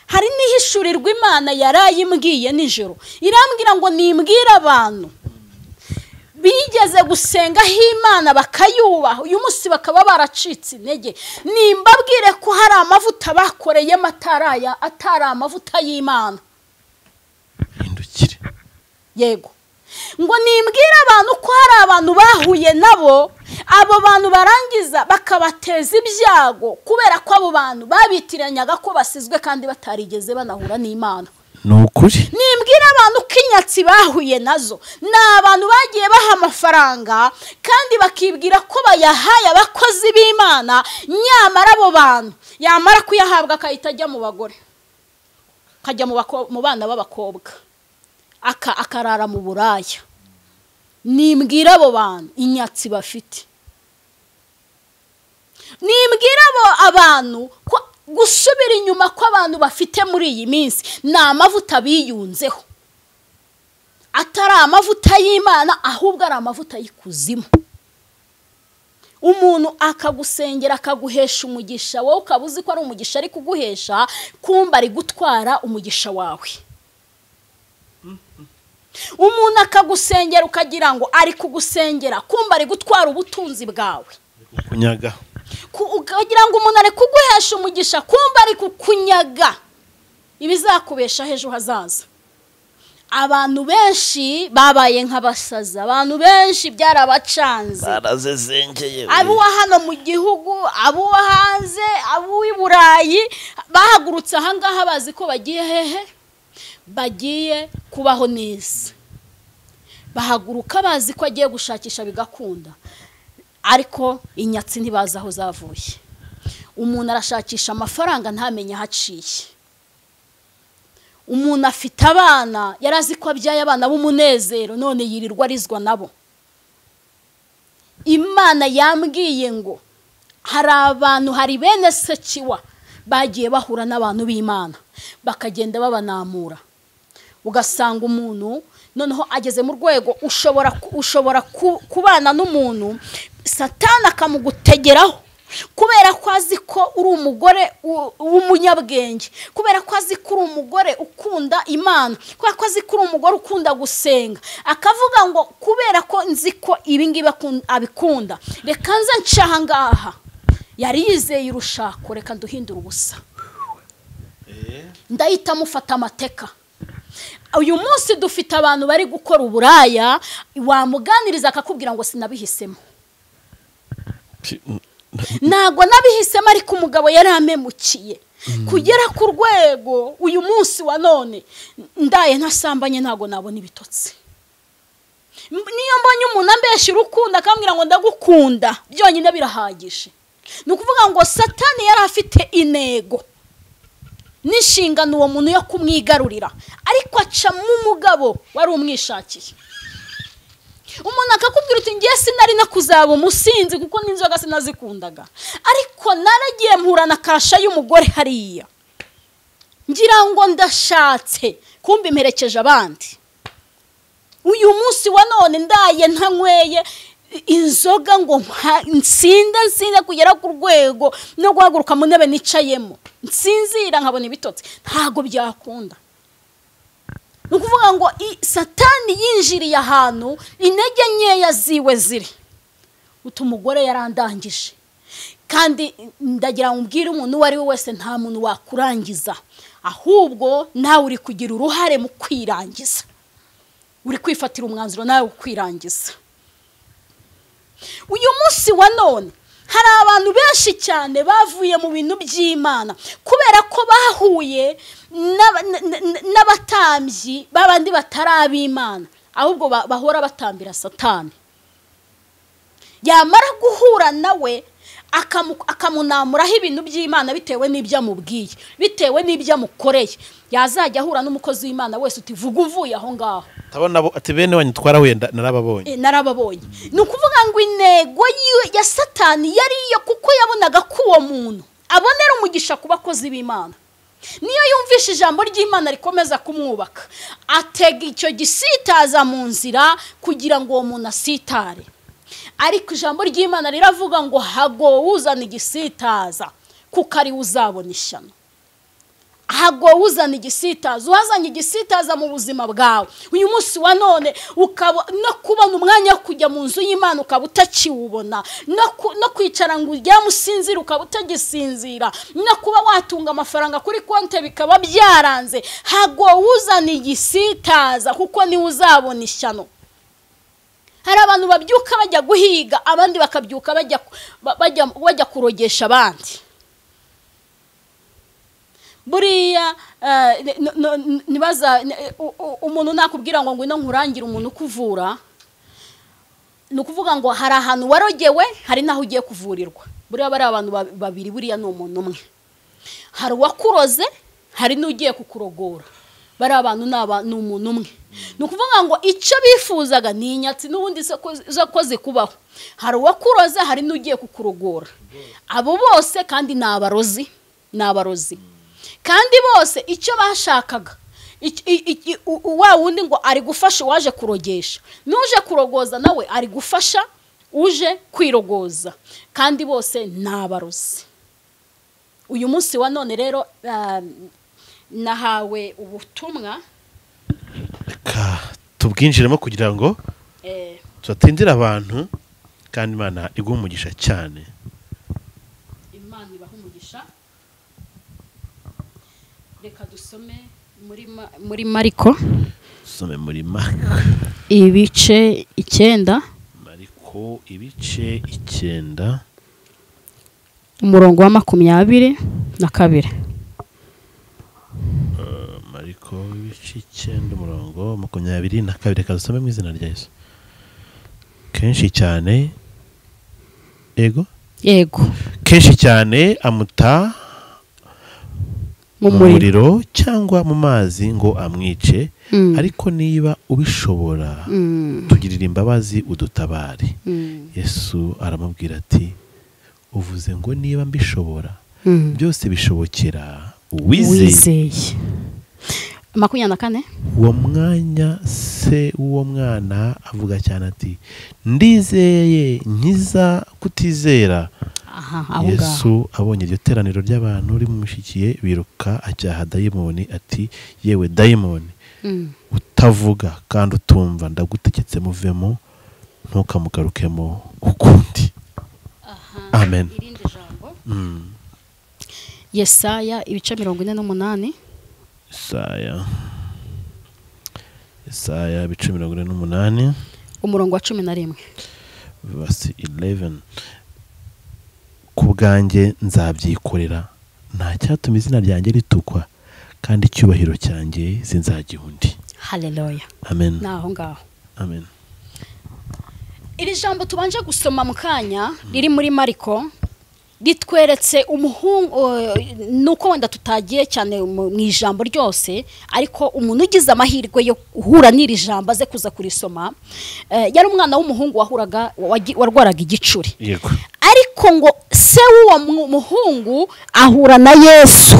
hari nihishurirwa Imana yarayimbwiye nijoro, irambwira ngo nimbwira abantu bigeze gusenga Imana bakayubaha, uyu munsi bakaba baracitse intege. Nimbabwire ko hari amavuta bakoreye mataraya atari amavuta y'Imana. Hindukire. Yego. Ngo nimbwira abantu ko hari abantu bahuye nabo, abo bantu barangiza bakabateza ibyago kubera ko abo bantu babitiranyaga ko basizwe kandi batarigeze banahura n'Imana. Nukuri. Nimbwira abantu ko inyatsi bahuye nazo ni abantu bagiye baha amafaranga kandi bakibwira ko bayahaye abakozi b'Imana, nyamara abo bantu yamara kuyahabwa akahita ajya mu bagore, akajya mu bana b'abakobwa, akarara mu buraya. Nimbwira abo bantu inyatsi bafite. Nimbwira abantu ko gusubira inyuma ko abantu bafite muri iyi minsi ni amavuta biyunzeho, atari amavuta y'Imana, ahubwo ari amavuta y'ikuzimu. Umuntu akagusengera akaguhesha umugisha, wowe ukaba uzi ko ari umugisha ari kuguhesha, kumba ari gutwara umugisha wawe. Umuntu akagusengera ukagira ngo ari kugusengera, kumba ari gutwara ubutunzi bwawe, kunyaga. Ukagira ngo umuntu ari kuguhesha umugisha, kumba ari kukunyaga ibizakubesha ejo hazaza. abantu benshi babaye nk'abasaza, abantu benshi byarabacanze, barazezengeye, abo hano mu gihugu, abo hanze, abo i Burayi, bahagurutse ahangaha bazi ko bagiye hehe, bagiye kubaho neza, bahaguruka bazi ko agiye gushakisha bigakunda, ariko inyatsi ntibazi aho zavuye. Umuntu arashakisha amafaranga ntamenye ahaciye. Umuntu afite abana yarazi ko abyaye abana b'umunezero, none yirirwa arizwa nabo. Imana yambwiye ngo hari abantu, hari bene Sekiwa bagiye bahura n'abantu b'Imana bakagenda babanamura, ugasanga umuntu noneho ageze mu rwego ushobora kubana n'umuntu Satani akamugutegeraho, kubera ko azi ko uri umugore w'umunyabwenge, kubera ko azi ko uri umugore ukunda Imana, kubera ko azi ko uri umugore ukunda gusenga, akavuga ngo kubera ko nzi ko ibingibi abikunda, reka nze ncaha ngaha. Yari yizeye urushako, reka nduhindura ubusa, ndahita mufata amateka. Uyu munsi dufite abantu bari gukora uburaya, wamuganiriza akakubwira ngo sinabihisemo, ntago nabihisemo, ariko umugabo yari amemukiye kugera ku rwego uyu munsi wa none ndaye ntasambanye ntago nabona ibitotsi. Niyo mbonye umuntu ambesha urukundo akambwira ngo ndagukunda, byonyine birahagije. Ni ukuvuga ngo Satani yari afite intego n'inshingano uwo muntu yo kumwigarurira, ariko aca mu mugabo wari umwishakiye. Umuntu akakubwira uti ngiye sinari nakuzaba umusinzi kuko n'inzoga sinazikundaga, ariko naragiye mpura na kasha y'umugore hariya, ngira ngo ndashatse, kumbe imperekeje abandi. Uyu munsi wa none ndaye ntanyweye inzoga ngo nsinda kugera ku rwego no guhaguruka mu ntebe nicayemo nsinzira nkabona ibitotsi, ntago byakunda. Nukuvuga ngo Satani yinjiriye ahantu intege nkeya ziwe ziri, utumugore yarandangije. Kandi ndagira ngo mbwire umuntu wari we wese, nta muntu wakurangiza, ahubwo nawe uri kugira uruhare mu kwirangiza, uri kwifatira umwanzuro nawe kwirangiza. Uyu munsi wa none hari abantu benshi cyane bavuye mu bintu by'Imana kubera ko bahuye n'abatambyi babandi batarab'Imana, ahubwo bahora batambira Satani. Yamara guhura nawe akamunamuraho ibintu by'Imana bitewe n'ibyo amubwiye, bitewe n'ibyo amukoreye, yazajya ahura n'umukozi w'Imana wese utivuga uvuye aho ngaho, tabona ati bene wanyu twarahuye narababonye. Narababonye. Ni ukuvuga ngo intego ya Satani yari iyo, kuko yabonaga ko uwo muntu abonera umugisha ku bakozi b'Imana. Niyo yumvisha ijambo ry'Imana rikomeza kumwubaka, atega icyo gisitaza mu nzira kugira ngo uwo muntu asitare. Ariko ijambo ry'Imana riravuga ngo hago uzana igisitaza kuko ari uzabona ishyano. Hago uzana igisitaza, wazanye igisitaza mu buzima bwawe. Uyu munsi wa none ukaba no kubona umwanya wo kujya mu nzu y'Imana ukaba utakiwubona, no kwicara ngo ujya musinzira ukaba utagisinzira, no kuba watunga amafaranga kuri konte bikaba byaranze. Hago uzana igisitaza kuko ni uzabona ishyano. Hari abantu babyuka bajya guhiga, abandi bakabyuka bajya kurogesha abandi. Buriya nibaza umuntu nakubwira ngo ngwino nkurangire umuntu kuvura, nukuvuga ngo hari ahantu warogewe, hari naho ugiye kuvurirwa. Buriya bari abantu babiri, buriya ni umuntu umwe. Hari uwakuroze, hari n'ugiye kukurogora. Bari abantu ni umuntu umwe. Nukuvuga ngo icyo bifuzaga ni inyatsi n'ubundi zo zikubaho. Hari uwakuroze, hari n'ugiye kukurogora. Abo bose kandi ni abarozi. Kandi bose icyo bashakaga, wa wundi ngo ari gufasha waje kurogesha, n'uje kurogoza nawe ari gufasha uje kwirogoza, kandi bose ni abarozi. Uyu munsi wa none rero nahawe ubutumwa, tubwinjiremo kugira ngo tutatindira abantu, kandi Imana iguha umugisha cyane. Imana ibaha umugisha. Reka dusome muri Mariko some muri Mariko ibice 9 Mariko ibice 9 umurongo wa 22 Mariko ibice 9 umurongo 22 kadusome mu izina rya Yesu. Kenshi cyane yego kenshi cyane amuta mu muriro cyangwa mu mazi ngo amwice, ariko niba ubishobora tugirira imbabazi udutabare. Yesu aramubwira ati uvuze ngo niba mbishobora, byose bishobokera uwizeye. 24 uwo mwanya se uwo mwana avuga cyane ati ndizeye nkiza kutizera. Yesu abonye iryo teraniro ry'abantu rimushikiye biruka acyaha dayimoni ati yewe dayimoni utavuga kandi utumva ndagutegetse muvemo ntukamugarukemo ukundi. Amen. irindi jambo Yesaya ibice 48 Yesaya ibice 48 umurongo wa 11 verse 11 ku bwanjye nzabyikorera nta cyatuma izina ryanjye ritukwa kandi icyubahiro cyanjye sinzagiha undi. Haleluya. Amen. Naho ngaho. Amen. Iri jambo tubanje gusoma mu kanya riri muri Mariko gitweretse umuhungu nuko wenda tutagiye cyane mu ijambo ryose, ariko umuntu ugize amahirwe yo guhura n'iri jambo aze kuza kurisoma yari umwana w'umuhungu warwaraga igicuri. Yego. Ariko ngo se w'uwo muhungu ahura na Yesu,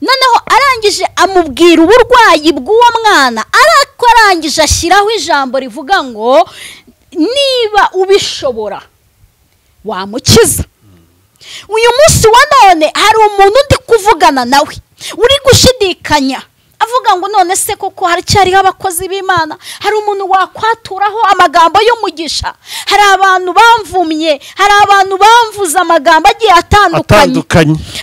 noneho arangije amubwira uburwayi bw'uwo mwana, ariko arangije ashyiraho ijambo rivuga ngo niba ubishobora wamukiza. Uyu munsi wa none hari umuntu ndi kuvugana nawe uri gushidikanya avuga ngo none se koko haracyariho abakozi b'Imana, hari umuntu wakwaturaho amagambo y'umugisha, hari abantu bamvumye, hari abantu bamvuze amagambo agiye atandukanye,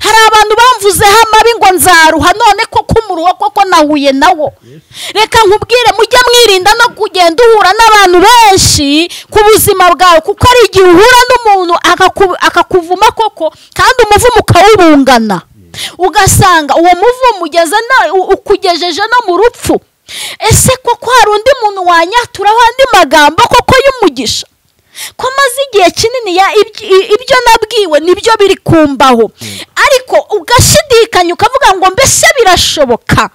hari abantu bamvuzeho amabi ngo nzaruha, none koko umuruho koko nahuye nawo. Reka nkubwire mujye mwirinda no kugenda uhura n'abantu benshi ku buzima bwawe, kuko ari igihe uhura n'umuntu akakuvuma koko kandi umuvumo ukawubungana, ugasanga uwo muvumo ugeze ukugejeje no mu rupfu. Ese koko hari undi muntu wanyaturaho andi magambo koko y'umugisha? Ko maze igihe kinini ibyo nabwiwe nibyo biri kumbaho, ariko ugashidikanya ukavuga ngo mbese birashoboka.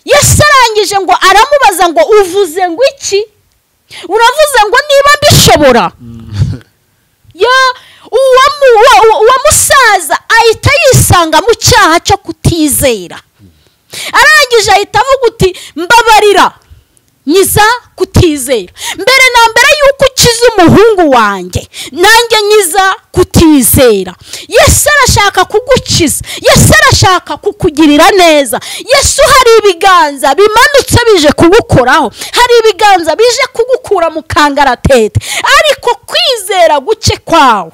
Yesu arangije ngo aramubaza ngo uvuze ngo iki? Uravuze ngo niba mbishobora. Uwo musaza ahita yisanga mu cyaha cyo kutizera, arangije ahita avuga uti mbabarira nyiza kutizera. Mbere na mbere yuko ukiza umuhungu wanjye, nanjye nyiza kutizera. Yesu arashaka kugukiza, Yesu arashaka kukugirira neza. Yesu hari ibiganza bimanutse bije kugukoraho, hari ibiganza bije kugukura mu kangaratete, ariko kwizera guke kwawe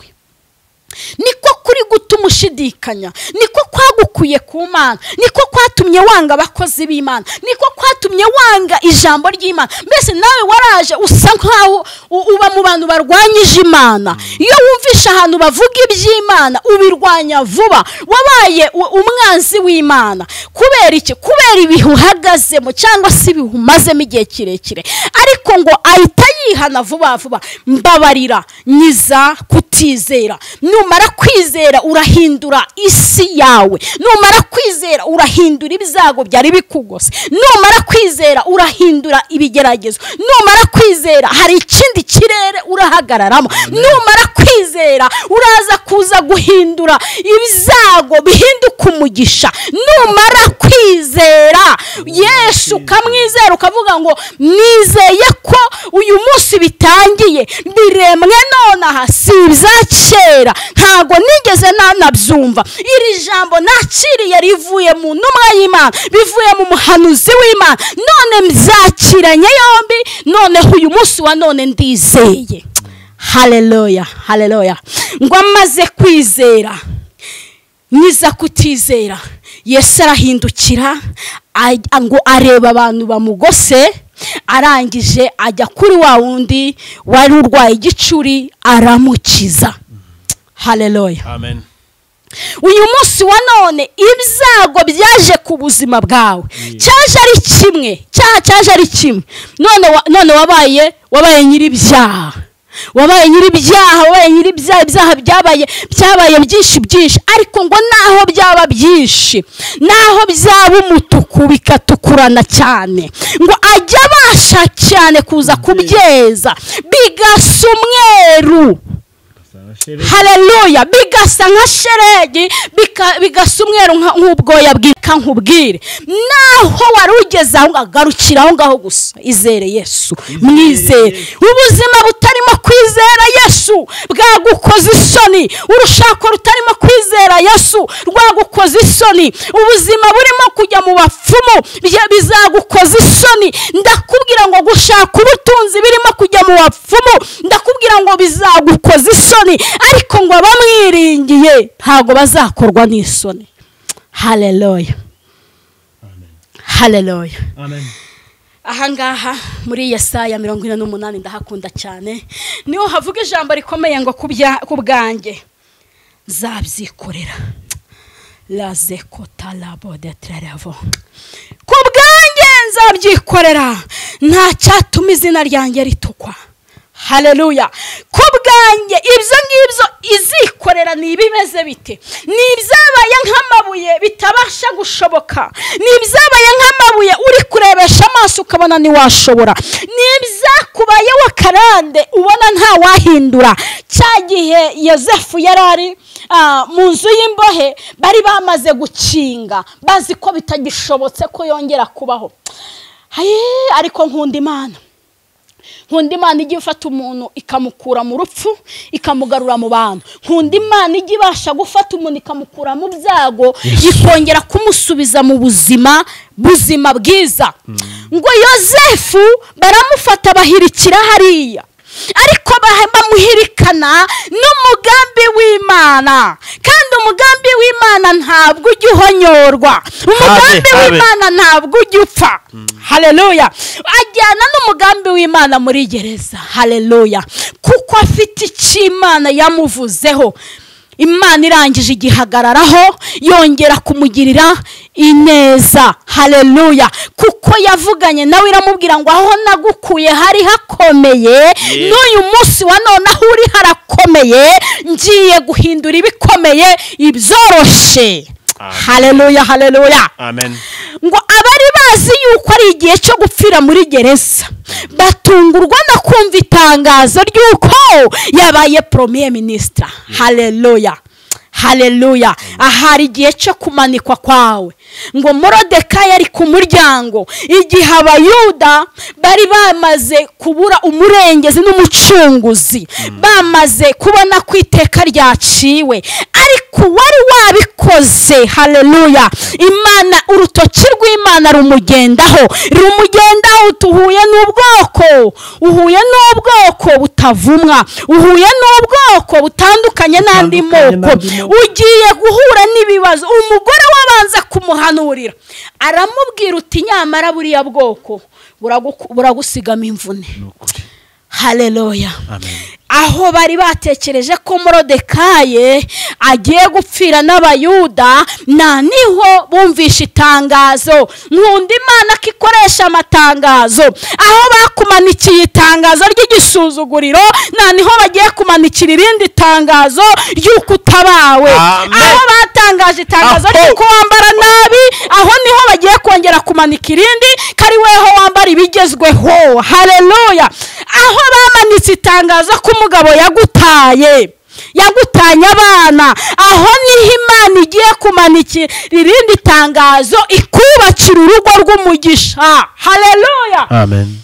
niko kuri gutuma ushidikanya, niko kwagukuye ku Mana, niko kwatumye wanga abakozi b'Imana, niko kwatumye wanga ijambo ry'Imana. Mbese nawe waraje usa nkaho uba mu bantu barwanyije Imana. Iyo wumvisha ahantu bavuga iby'Imana ubirwanya vuba, wabaye umwanzi w'Imana. Kubera iki? Kubera ibihe uhagazemo cyangwa se ibihe umazemo igihe kirekire. Ariko ngo ahita yihana vuba vuba, mbabarira nyiza kutizera. Numara kwizera urahindura isi yawe, numara kwizera urahindura ibizago byari bikugose, numara kwizera urahindura ibigeragezo, numara kwizera hari ikindi kirere urahagararamo, numara kwizera uraza kuza guhindura ibizago bihinduka umugisha. Numara kwizera Yesu ukamwizera ukavuga ngo nizeye ko uyu munsi bitangiye, biremwe nonaha si ibizakera, ntago nigeze nanabyumva. Iri jambo nakiriye rivuye mu ntumwa y'Imana, bivuye mu muhanuzi w'Imana, none mzakiranye yombi, noneho uyu munsi wa none ndizeye. Haleluya, haleluya. Ngo amaze kwizera nyiza kutizera, Yesu arahindukira ngo areba abantu bamugose, arangije ajya kuri wa wundi wari urwaye igicuri aramukiza. Haleluya. Amen. Uyu munsi wa none ibyago byaje ku buzima bwawe cyaje ari kimwe none wabaye nyiribyaha, wabaye nyiribyaha byabaye byinshi, ariko ngo naho byaba byinshi, naho byaba umutuku bikatukurana cyane, ngo ajya abasha cyane kuza kubyeza bigasa umweru. Haleluya. Bigasa nka sheregi, bigasa umweru nk'ubwoya bw'inkubwire. Naho wari ugeze aho agarukira aho ngaho gusa, izere Yesu, mwizere. Ubuzima butarimo kwizera Yesu bwagukoze isoni, urushako rutarimo kwizera Yesu rwagukoze isoni, ubuzima burimo kujya mu bapfumu bizagukoza isoni. Ndakubwira ngo gushaka ubutunzi birimo kujya mu bapfumu, ndakubwira ngo bizagukoza isoni, ariko ngo abamwiringiye ntago bazakorwa n'isoni. Haleluya. Haleluya. Amen. Ahangaha muri Yesaya 48 ndahakunda cyane, niho havuga ijambo rikomeye ngo ku bwanjye nzabyikorera. Lazekota labo de treravo. Ku bwanjye nzabyikorera, nta cyatuma izina ryanjye ritukwa. Haleluya. Ku bwanjye ibyo ngibyo izikorera ni ibimeze bite? Ni ibyabaye nk'amabuye bitabasha gushoboka, ni ibyabaye nk'amabuye uri kurebesha amaso ukabona ntiwashobora, ni ibyakubayeho karande ubona nta wahindura. Cya gihe Yosefu yarari mu nzu y'imbohe, bari bamaze gukinga bazi ko bitagishobotse ko yongera kubaho. Ariko nkunda Imana ijya ifata umuntu ikamukura mu rupfu ikamugarura mu bantu. Nkunda Imana ijya ibasha gufata umuntu ikamukura mu byago ikongera kumusubiza mu buzima bwiza. Ngo Yosefu baramufata bahirikira hariya, ariko bamuhirikana n'umugambi w'Imana, kandi umugambi w'Imana ntabwo ujya uhonyorwa, umugambi w'Imana ntabwo ujya upfa. Haleluya. Ajyana n'umugambi w'Imana muri gereza. Haleluya. Kuko afite icyo Imana yamuvuzeho. Imana irangije igihagararaho yongera kumugirira ineza. Haleluya. Kuko yavuganye nawe iramubwira ngo aho nagukuye hari hakomeye, n'uyu munsi wa none aho uri harakomeye, ngiye guhindura ibikomeye ibyoroshe. Haleluya. Haleluya. Amen. Ngo abari bazi yuko ari igihe cyo gupfira muri gereza batungurwa no kumva itangazo ry'uko yabaye premier ministre. Haleluya. Haleluya. Ahari igihe cyo kumanikwa kwawe. Ngo Morodekayi ari ku muryango igihe Abayuda bari bamaze kubura umurengezi n'umucunguzi, bamaze kubona kwiteka ryaciwe, ariko wari wabikoze. Haleluya. Imana, urutoki rw'Imana rumugendaho tuhuye n'ubwoko butavumwa, uhuye n'ubwoko butandukanye n'andi moko, ugiye guhura n'ibibazo. Umugore wabanza kumuhanurira aramubwira uti nyamara buriya bwoko buragusigama imvune. Haleluya. Amen. Aho bari batekereje ko Morodekayi agiye gupfira n'Abayuda, niho bumvisha itangazo. Nkunda Imana ko ikoresha amatangazo. Aho bakumanikiye itangazo ry'igisuzuguriro, niho bagiye kumanikira irindi tangazo ry'uko utabawe. Aho batangaje itangazo ry'uko wambara nabi, aho niho bagiye kongera kumanika irindi kari weho wambara ibigezweho. Haleluya. Aho bamanitse itangazo ko umugabo yagutanye abana, aho niho Imana igiye kumanikira irindi tangazo ikubakira urugo rw'umugisha. Haleluya. Amen.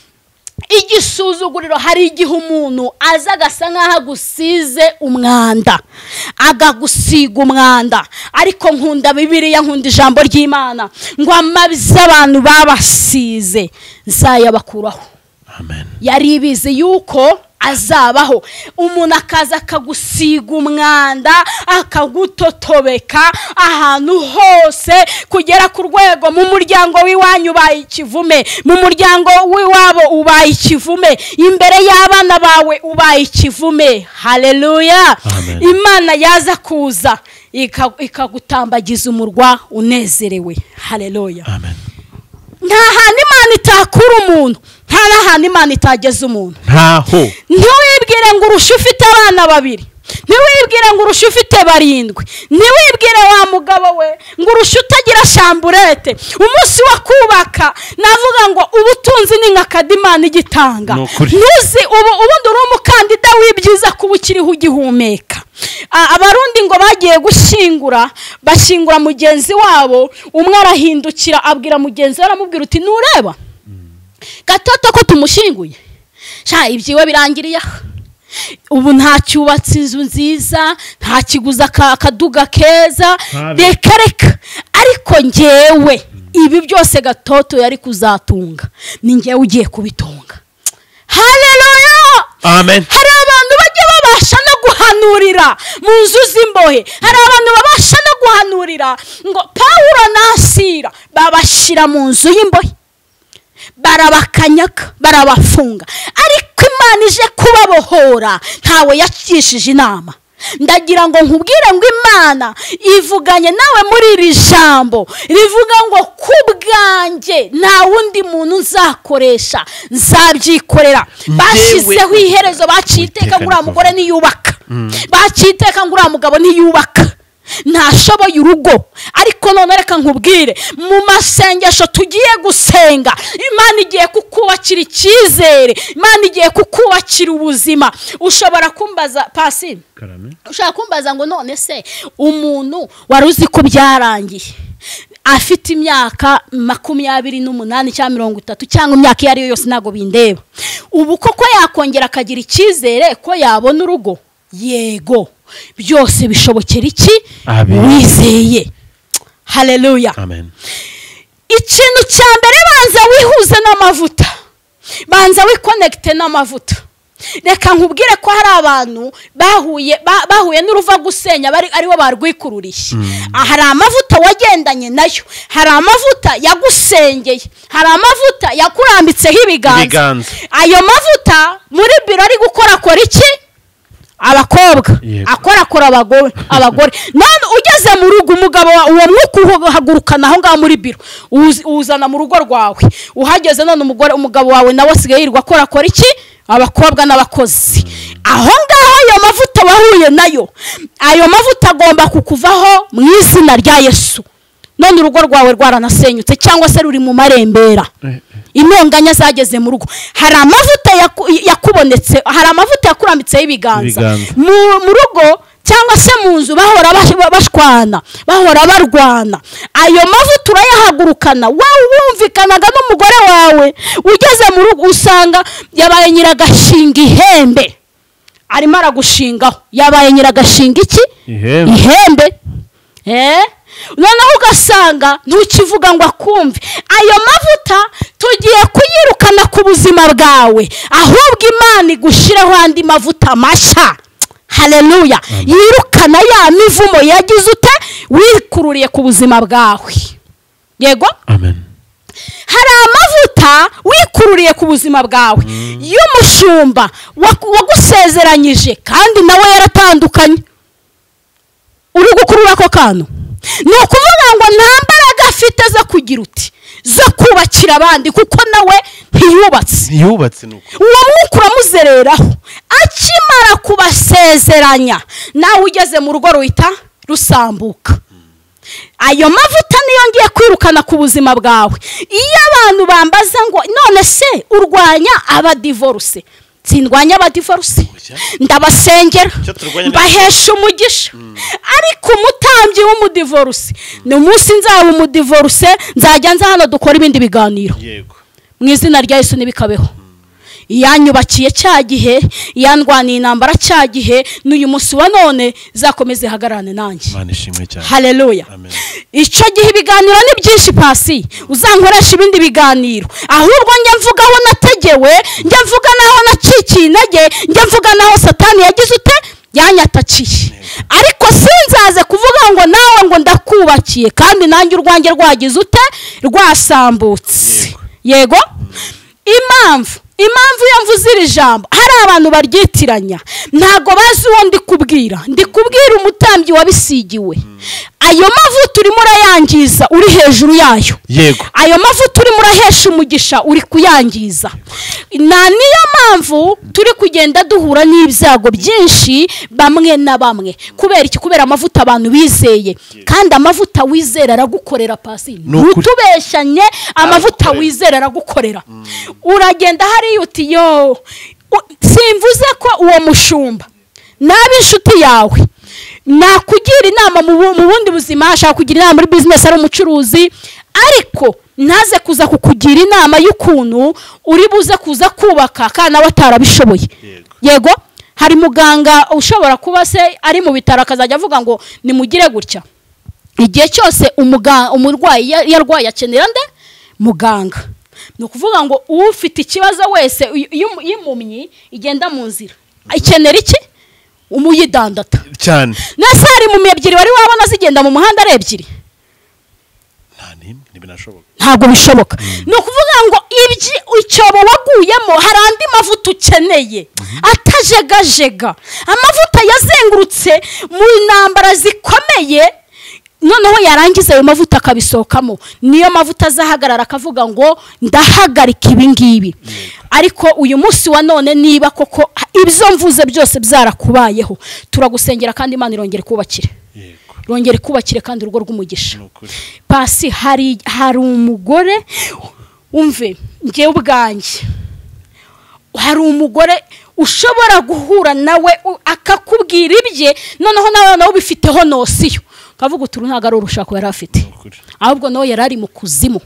Igisuzuguriro, hari igihe umuntu aza agasa nk'aho agusize umwanda, agagusiga umwanda, ariko nkunda Bibiliya, nkunda ijambo ry'Imana ngo amabi abantu babasize nzayabakuraho. Amen. Yari ibizi yuko azabaho. Umuntu akaza akagusiga umwanda, akagutotobeka ahantu hose, kugera ku rwego mu muryango w'iwanyu ubaye ikivume, mu muryango w'iwabo ubaye ikivume, imbere y'abana bawe ubaye ikivume. Haleluya. Imana yaza kuza ikagutambagiza umurwa unezerewe. Haleluya. Amen. Nta hantu Imana itakura umuntu, nta n'ahantu Imana itageza umuntu. Ntaho. Ntiwibwire ngo urusha ufite abana 2, ntiwibwire ngo urusha ufite 7, ntiwibwire wa mugabo we ngo urusha utagira shamburete. Umunsi wa kubaka navuga ngo ubutunzi ni nka kadimana igitanga. Nuzi ubundi uri umukandida w'ibyiza kuba ukiriho ugihumeka. Abarundi ngo bagiye gushingura, bashingura mugenzi wabo, umwe arahindukira abwira mugenzi we, aramubwira uti nureba gatoto ko tumushinguye, sha ibyiwe birangiriye. Ubu nta cyubatse inzu nziza, nta kiguza akaduga keza, reka ariko ngewe ibi byose gatoto yari kuzatunga ni ngewe ugiye kubitunga. Haleluya. Amen. Hari abantu bajya babasha no guhanurira mu nzu z'imbohe, hari abantu babasha no guhanurira ngo Pawulo na Sila babashira mu nzu y'imbohe, barabakanyaka, barabafunga, ariko Imana ije kubabohora ntawe yakishije inama. Ndagira ngo nkubwire ngo Imana ivuganye nawe muri iri jambo rivuga ngo kubwanjye nta wundi muntu nzakoresha, nzabyikorera. Bashyizeho iherezo, baciteka ngo uriya mugore niyubaka, baciteka ngo uriya mugabo niyubaka, ntashoboye urugo. Ariko none reka nkubwire, mu masengesho tugiye gusenga, Imana igiye kukubakira icyizere, Imana igiye kukubakira ubuzima. Ushobora kumbaza Pasi, ushaka kumbaza ngo none se umuntu wari uzi ko byarangiye afite imyaka 28 cyangwa 30 cyangwa imyaka iyo ari yo yose ntago bindeba, ubu koko yakongera akagira icyizere ko yabona urugo? Yego, byose bishobokera iki? Wizeye. Haleluya. Amen. Ikintu cya mbere, banza wihuze n'amavuta, banza wikonekite n'amavuta. Reka nkubwire ko hari abantu bahuye n'uruva gusenya aribo barwikururiye. Hari amavuta wagendanye nayo, hari amavuta yagusengeye, hari amavuta yakurambitseho ibiganza. Ayo mavuta muri biro ari gukora iki? Abakobwa akora abagore. None ugeze mu rugo, umugabo uwo mwuka uhagurukana aho ngaho muri biro, uzana mu rugo rwawe. Uhageze none umugabo wawe nawe asigaye yirirwa akora iki? Abakobwa n'abakozi. Aho ngaho ayo mavuta wahuye nayo, ayo mavuta agomba kukuvaho mu izina rya Yesu. None urugo rwawe rwaranasenyutse cyangwa se ruri mu marembera, intonganya zageze mu rugo. Hari amavuta yakubonetse, hari amavuta yakurambitseho ibiganza mu rugo cyangwa se mu nzu, bahora bashwana, bahora barwana. Ayo mavuta urayahagurukana, wowe wumvikanaga n'umugore wawe, ugeze mu rugo usanga yabaye nyiragashinga ihembe, arimo aragushingaho. Yabaye nyiragashinga iki? Ihembe. Noneho ugasanga ntukivuga ngo akumve. Ayo mavuta tugiye kuyirukana ku buzima bwawe, ahubwo Imana igushireho andi mavuta mashya. Haleluya. Yirukana ya mivumo yagize ute wikururiye ku buzima bwawe. Yego. Amen. Hari amavuta wikururiye ku buzima bwawe y'umushumba wagusezeranyije kandi nawe yaratandukanye. Uri gukurura ko kano, ni ukuvuga ngo nta mbaraga afite zo kugira uti zo kubakira abandi, kuko nawe ntiyubatse nuko uwo mwuka uramuzereraho. Akimara kubasezeranya, nawe ugeze mu rugo ruhita rusambuka. Ayo mavuta niyo ngiye kwirukana ku buzima bwawe. Iyo abantu bambaza ngo none se urwanya abadivorce, sindwanya abadivorce, ndabasengera bahesha umugisha. Ariko umutambyi w'umudivorce, ni umunsi nzaba umudivorce, nzajya nza hano dukora ibindi biganiro. Yego. Mu izina rya Yesu nibikabeho. yanyubakiye cya gihe, yandwaniye intambara cya gihe, n'uyu munsi wa none zakomeze hagarane nanjye. Imana ishimwe cyane. Haleluya. Amen. Icyo gihe ibiganiro ni byinshi Pasi, uzankoresha ibindi biganiro, ahubwo njya mvuga aho nategewe, njya mvuga naho nacikiye intege, njya mvuga naho Satani yagize ute yanyatakiye. Ariko sinzaze kuvuga ngo nawe ngo ndakubakiye kandi nanjye urwanjye rwagize ute rwasambutse. Yego. Impamvu iyo mvuze iri jambo hari abantu baryitiranya, ntago bazi uwo ndi kubwira umutambyi wabisigiwe. Ayo mavuta urimo urayangiza uri hejuru yayo. Yego. Ayo mavuta urimo urahesha umugisha uri kuyangiza. Niyo mpamvu turi kugenda duhura n'ibyago byinshi bamwe na bamwe. Kubera iki? Kubera amavuta abantu bizeye. Kandi amavuta wizera aragukorera Pasi. Ntutubeshanye, amavuta wizera aragukorera. Uragenda hari uti yo simvuze ko uwo mushumba nabi inshuti yawe nakugira inama mu bundi buzima, ashaka kugira inama muri business ari umucuruzi, ariko ntaze kuza kukugira inama y'ukuntu uri buze kuza kubaka kana watarabishoboye. Yego. Hari muganga ushobora kuba se ari mu bitaro akazajya avuga ngo nimugire gutya. Igihe cyose umurwayi yarwaye akenera nde muganga. No kuvuga ngo ufite ikibazo wese y'imumyi igenda mu nzira ikenera iki umuyidandata cyane. Nasari mu ebyiri wari wabona zigenda mu muhanda ari ebyiri, ntabwo bishoboka. No kuvuga ngo icyobo waguyemo hari andi mavuta ukeneye atajegajega, amavuta yazengurutse mu ntambara zikomeye, noneho yarangiza ayo mavuta akabisohokamo. Niyo mavuta azahagarara akavuga ngo ndahagarika ibi ngibi. Ariko uyu munsi wa none niba koko ibyo mvuze byose byarakubayeho, turagusengera kandi Imana irongere kubakire. Irongere kubakire kandi urugo rw'umugisha. Pasi hari umugore umve ngewe ubwanjye, hari umugore ushobora guhura nawe akakubwira ibye, noneho nawe ubifiteho nosiyo kavuga uturu ntago ari urushako yari afite, ahubwo no yarari mu kuzimu.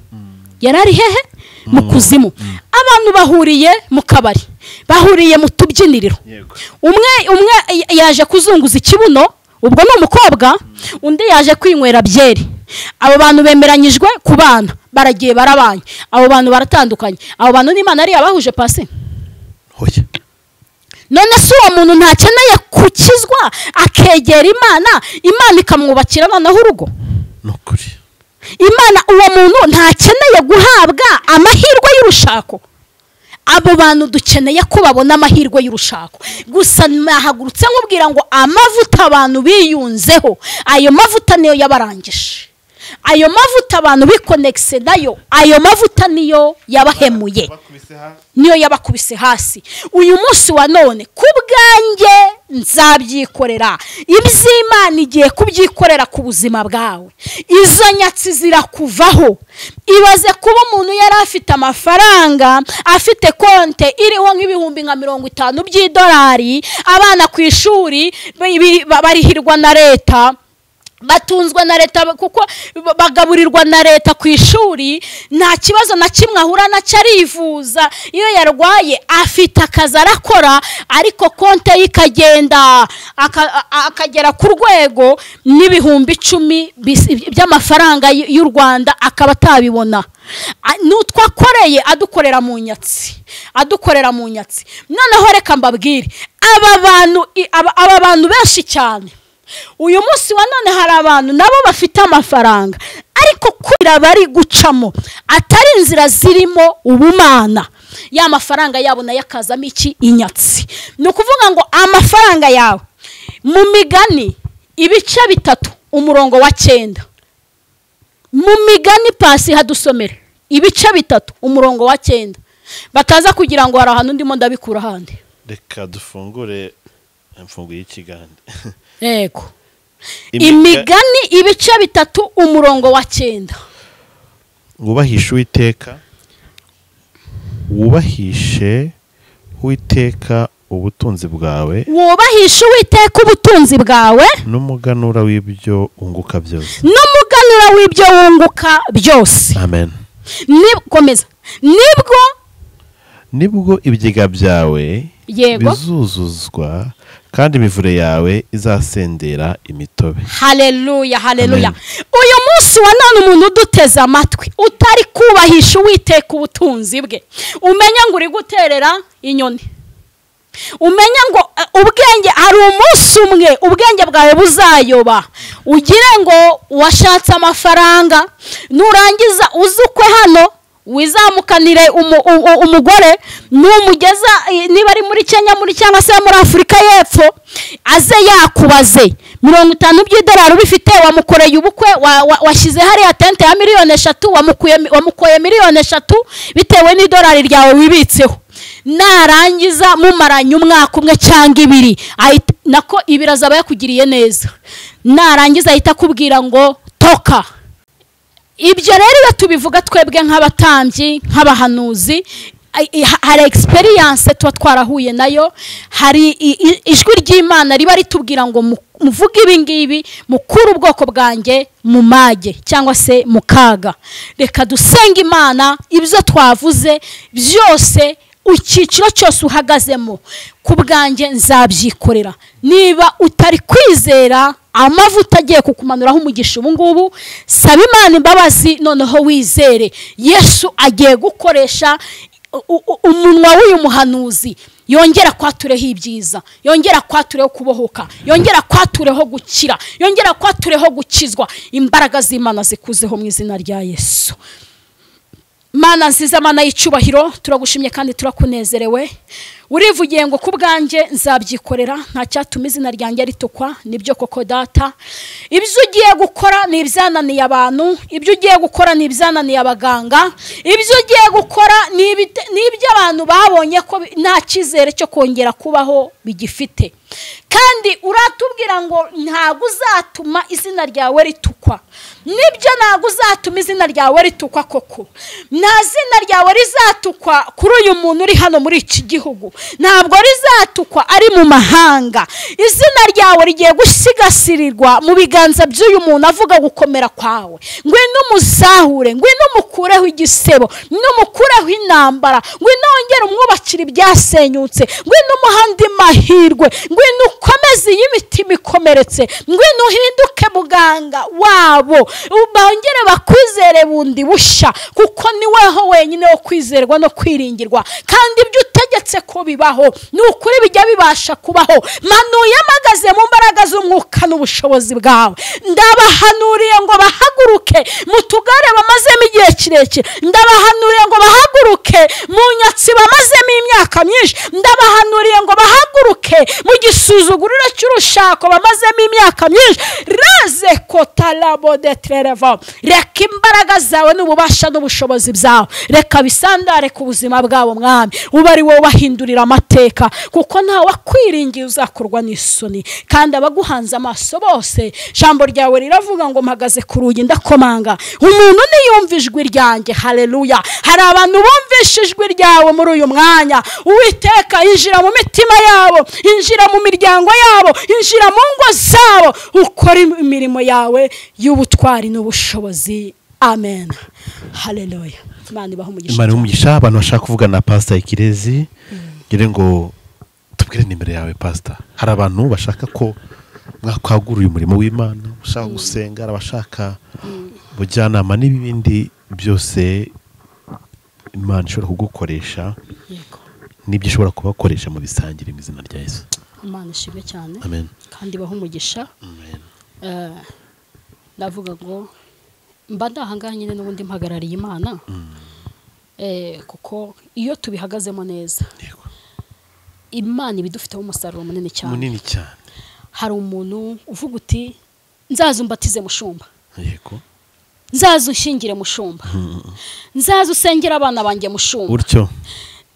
Yarari hehe? Mu kuzimu. Abantu bahuriye mu kabari, bahuriye mu tubyiniriro. Umwe yaje kuzunguza ikibuno, ubwo ni umukobwa, undi yaje kwinywera byeri. Abo bantu bemeranyijwe ku bana, baragiye barabanye. Abo bantu baratandukanye. Abo bantu n'Imana ari abahuje Pasi. Hoya. None se uwo muntu ntakeneye kukizwa akegera Imana ikamwubakira noneho urugo? Nukuri. Imana uwo muntu ntakeneye guhabwa amahirwe y'urushako. Abo bantu dukeneye ko babona amahirwe y'urushako. Gusa nahagurutse nkubwira ngo amavuta abantu biyunzeho, ayo mavuta niyo yabarangije. Ayo mavuta abantu bikonekse nayo, ayo mavuta niyo yabahemuye, niyo yabakubise hasi. Uyu munsi wa none kubwanjye nzabyikorera, iby'Imana igiye kubyikorera ku buzima bwawe. Izo nyatsi zirakuvaho. Ibaze kuba umuntu yari afite amafaranga, afite konte iriho nk'ibihumbi nka 50 by'idolari, abana ku ishuri barihirwa na leta, batunzwe na leta kuko bagaburirwa na leta ku ishuri, nta kibazo na kimwe ahura na cyarivuza. Iyo yarwaye afite akazi arakora, ariko konte ikagenda akagera ku rwego n'ibihumbi 10 by'amafaranga y'u Rwanda akaba atabibona. Nutwakoreye adukorera mu nyatsi, adukorera mu nyatsi. Noneho reka mbabwire aba bantu benshi cyane uyu munsi wa none hari abantu nabo bafite amafaranga, ariko kwira bari gucamo atari inzira zirimo ubumana. Ya mafaranga yabo na yakazamo iki? Inyatsi. No kuvuga ngo amafaranga yawe mu Migani ibice 3 umurongo wa 9, mu Migani Pasi hadusomere ibice 3 umurongo wa 9, bataza kugira ngo hari ahantu ndimo ndabikura handi. Reka dufungure mfunguye ikigande. Yego. Imigani ibice 3 umurongo wa 9. Wubahishe Uwiteka, wubahishe Uwiteka ubutunzi bwawe, wubahishe Uwiteka ubutunzi bwawe, n'umuganura w'ibyo unguka byose, n'umuganura w'ibyo wunguka byose. Amen. Komeza. nibwo ibigega byawe bizuzuzwa kandi imivure yawe izasendera imitobe. Haleluya, haleluya. Uyu munsi wa none umuntu uduteze amatwi utari kubahisha Uwiteka ubutunzi bwe, umenya ngo uri guterera inyoni, umenya ngo ubwenge hari umunsi umwe ubwenge bwawe buzayoba, ugire ngo washatse amafaranga nurangiza uzukwe hano wizamukanire umugore numugeza niba ari muri Kenya muri cyangwa se muri Afrika y'Epfo aze yakubaze $50 bifite wamukoreye ubukwe washyize hari atente ya $3,000,000 wamukoye $3,000,000 bitewe n'idolari ryawe wibitseho. Narangiza mumaranye umwaka umwe cyangwa ibiri nako ibiraza bayakugiriye neza, narangiza ahita kubwira ngo toka. Ibyo rero iyo tubivuga twebwe nk'abatambyi nk'abahanuzi hari experience tuba twarahuye nayo, hari ijwi ry'Imana riba ritubwira ngo muvuge ibi ngibi mukuru ubwoko bwanjye mu mage cyangwa se mu kaga. Reka dusenga Imana ibyo twavuze byose, ukiciro cyose uhagazemo ku bwanjye nzabyikorera. Niba utari kwizera amavuta agiye kukumanuraho umugisha ubu ngubu, saba Imana imbabazi noneho wizere. Yesu agiye gukoresha umunwa w'uyu muhanuzi, yongera kwatureho ibyiza, yongera kwatureho kubohoka, yongera kwatureho gukira, yongera kwatureho gukizwa. Imbaraga z'Imana zikuzeho mu izina rya Yesu. Mana nziza, Mana y'icubahiro, turagushimye kandi turakunezerewe. Urivugiye ngo ku bwanjye nzabyikorera, nta cyatuma izina ryanjye ritukwa. Nibyo koko Data, ibyo ugiye gukora ni ibyananiye abantu, ibyo ugiye gukora ni ibyananiye abaganga, ibyo ugiye gukora ni ibyo abantu babonye ko nta cyizere cyo kongera kubaho bigifite. Kandi uratubwira ngo ntago uzatuma izina ryawe ritukwa. Nibyo ntago uzatuma izina ryawe ritukwa koko. Nta zina ryawe rizatukwa kuri uyu muntu uri hano muri iki gihugu, ntabwo rizatukwa ari mu mahanga. Izina ryawe rigiye gusigasirirwa mu biganza by'uyu muntu avuga gukomera kwawe. Ngwino umuzahure, ngwino umukureho igisebo, ngwino umukureho intambara, ngwino wongere umwubakire ibyasenyutse, ngwino umuhandi mahirwe, ngwino ukomeze iyi mitima ikomeretse, ngwino uhinduke muganga wabo, bongere bakwizere bundi bushya, kuko ni weho wenyine wo kwizerwa no kwiringirwa. Kandi ibyo utegetse ko bibaho ni ukuri bijya bibasha kubaho. Manuye amagaze mu mbaraga z'umwuka n'ubushobozi bwawe. Ndabahanuriye ngo bahaguruke mu tugare bamazemo igihe kirekire, ndabahanuriye ngo bahaguruke mu nyatsi bamazemo imyaka myinshi, ndabahanuriye ngo bahaguruke mu gisuzuguriro cy'urushako bamazemo imyaka myinshi. Raze kotalabo de trereva, reka imbaraga zawe n'ububasha n'ubushobozi bwawe reka bisandare ku buzima bwabo Mwami, uba ari wowe bahindurira amateka, kuko nta wakwiringiye uzakorwa n'isoni. Kandi abaguhanze amaso bose, jambo ryawe riravuga ngo mpagaze ku rugi ndakomanga, umuntu niyumva ijwi ryanjye. Haleluya. Hari abantu bumvisha ijwi ryawe muri uyu mwanya. Uwiteka, injira mu mitima yabo, injira mu miryango yabo, injira mu ngo zabo, ukora imirimo yawe y'ubutwari n'ubushobozi. Amen. Haleluya. Imana ibaho umugisha. Imana umugisha. Abantu bashaka kuvugana na Pastor Ikirezi, ngire ngo tubwire nimero yawe Pastor. Hari abantu bashaka ko mwakwagura uyu murimo w'Imana, bashaka gusenga, abashaka bujyanama n'ibindi byose Imana ishobora kugukoresha. Yego. Nibyo ishobora kubakoresha mu bisangire mu izina rya Yesu. Imana ishimwe cyane. Amen. Kandi baho umugisha. Amen. Ndavuga ngo mba ndahanganye nyine n'ubundi mpagarariye Imana. Kuko iyo tubihagazemo neza, yego, Imana ibidufiteho umusaruro munini cyane. Munini cyane. Hari umuntu uvuga uti nzaza umbatize mushumba. Yego. Nzaza ushingire mushumba. Nzaza usengera abana banjye mushumba. Urcyo.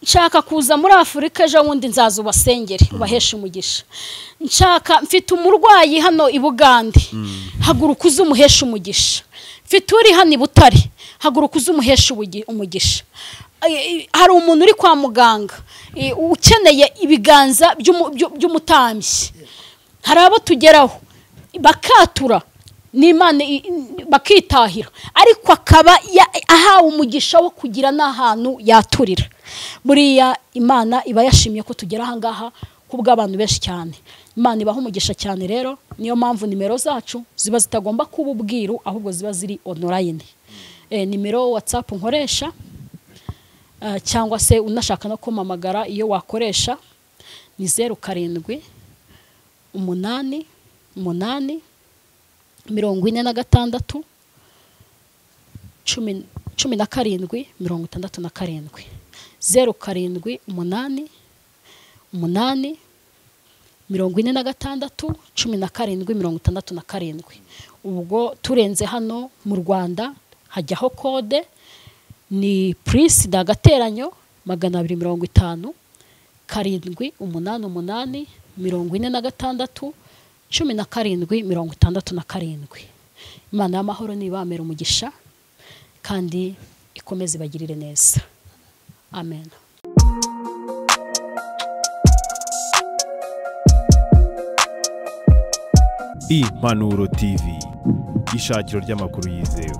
Nshaka kuza muri Afrika ejo wundi nzaza ubasengere ubahesha umugisha. Nshaka mfite umurwayi hano i Bugande, haguruka uze umuhesha umugisha. Mfite uri hano i Butare, haguruka uze umuhesha umugisha. Hari umuntu uri kwa muganga ukeneye ibiganza by'umutambyi. Hari abo tugeraho bakatura n'Imana bakitahira, ariko akaba ahawe umugisha wo kugira n'ahantu yaturira. buriya Imana iba yashimye ko tugera aha ngaha kubw'abantu benshi cyane. Imana ibaha umugisha cyane. Rero niyo mpamvu nimero zacu ziba zitagomba kuba ubwiru, ahubwo ziba ziri online. Nimero WhatsApp nkoresha cyangwa se unashaka no kumamagara, iyo wakoresha ni 07 8 8 46 17 67 07 8 8 46 17 67. Ubwo turenze hano mu Rwanda hajyaho kode ni plus dagateranyo 250 7 8 8 46 17 67. Imana y'amahoro nibamera umugisha kandi ikomeze bagirire neza. Amen. Impanuro TV, ishakiro ry'amakuru yizewe.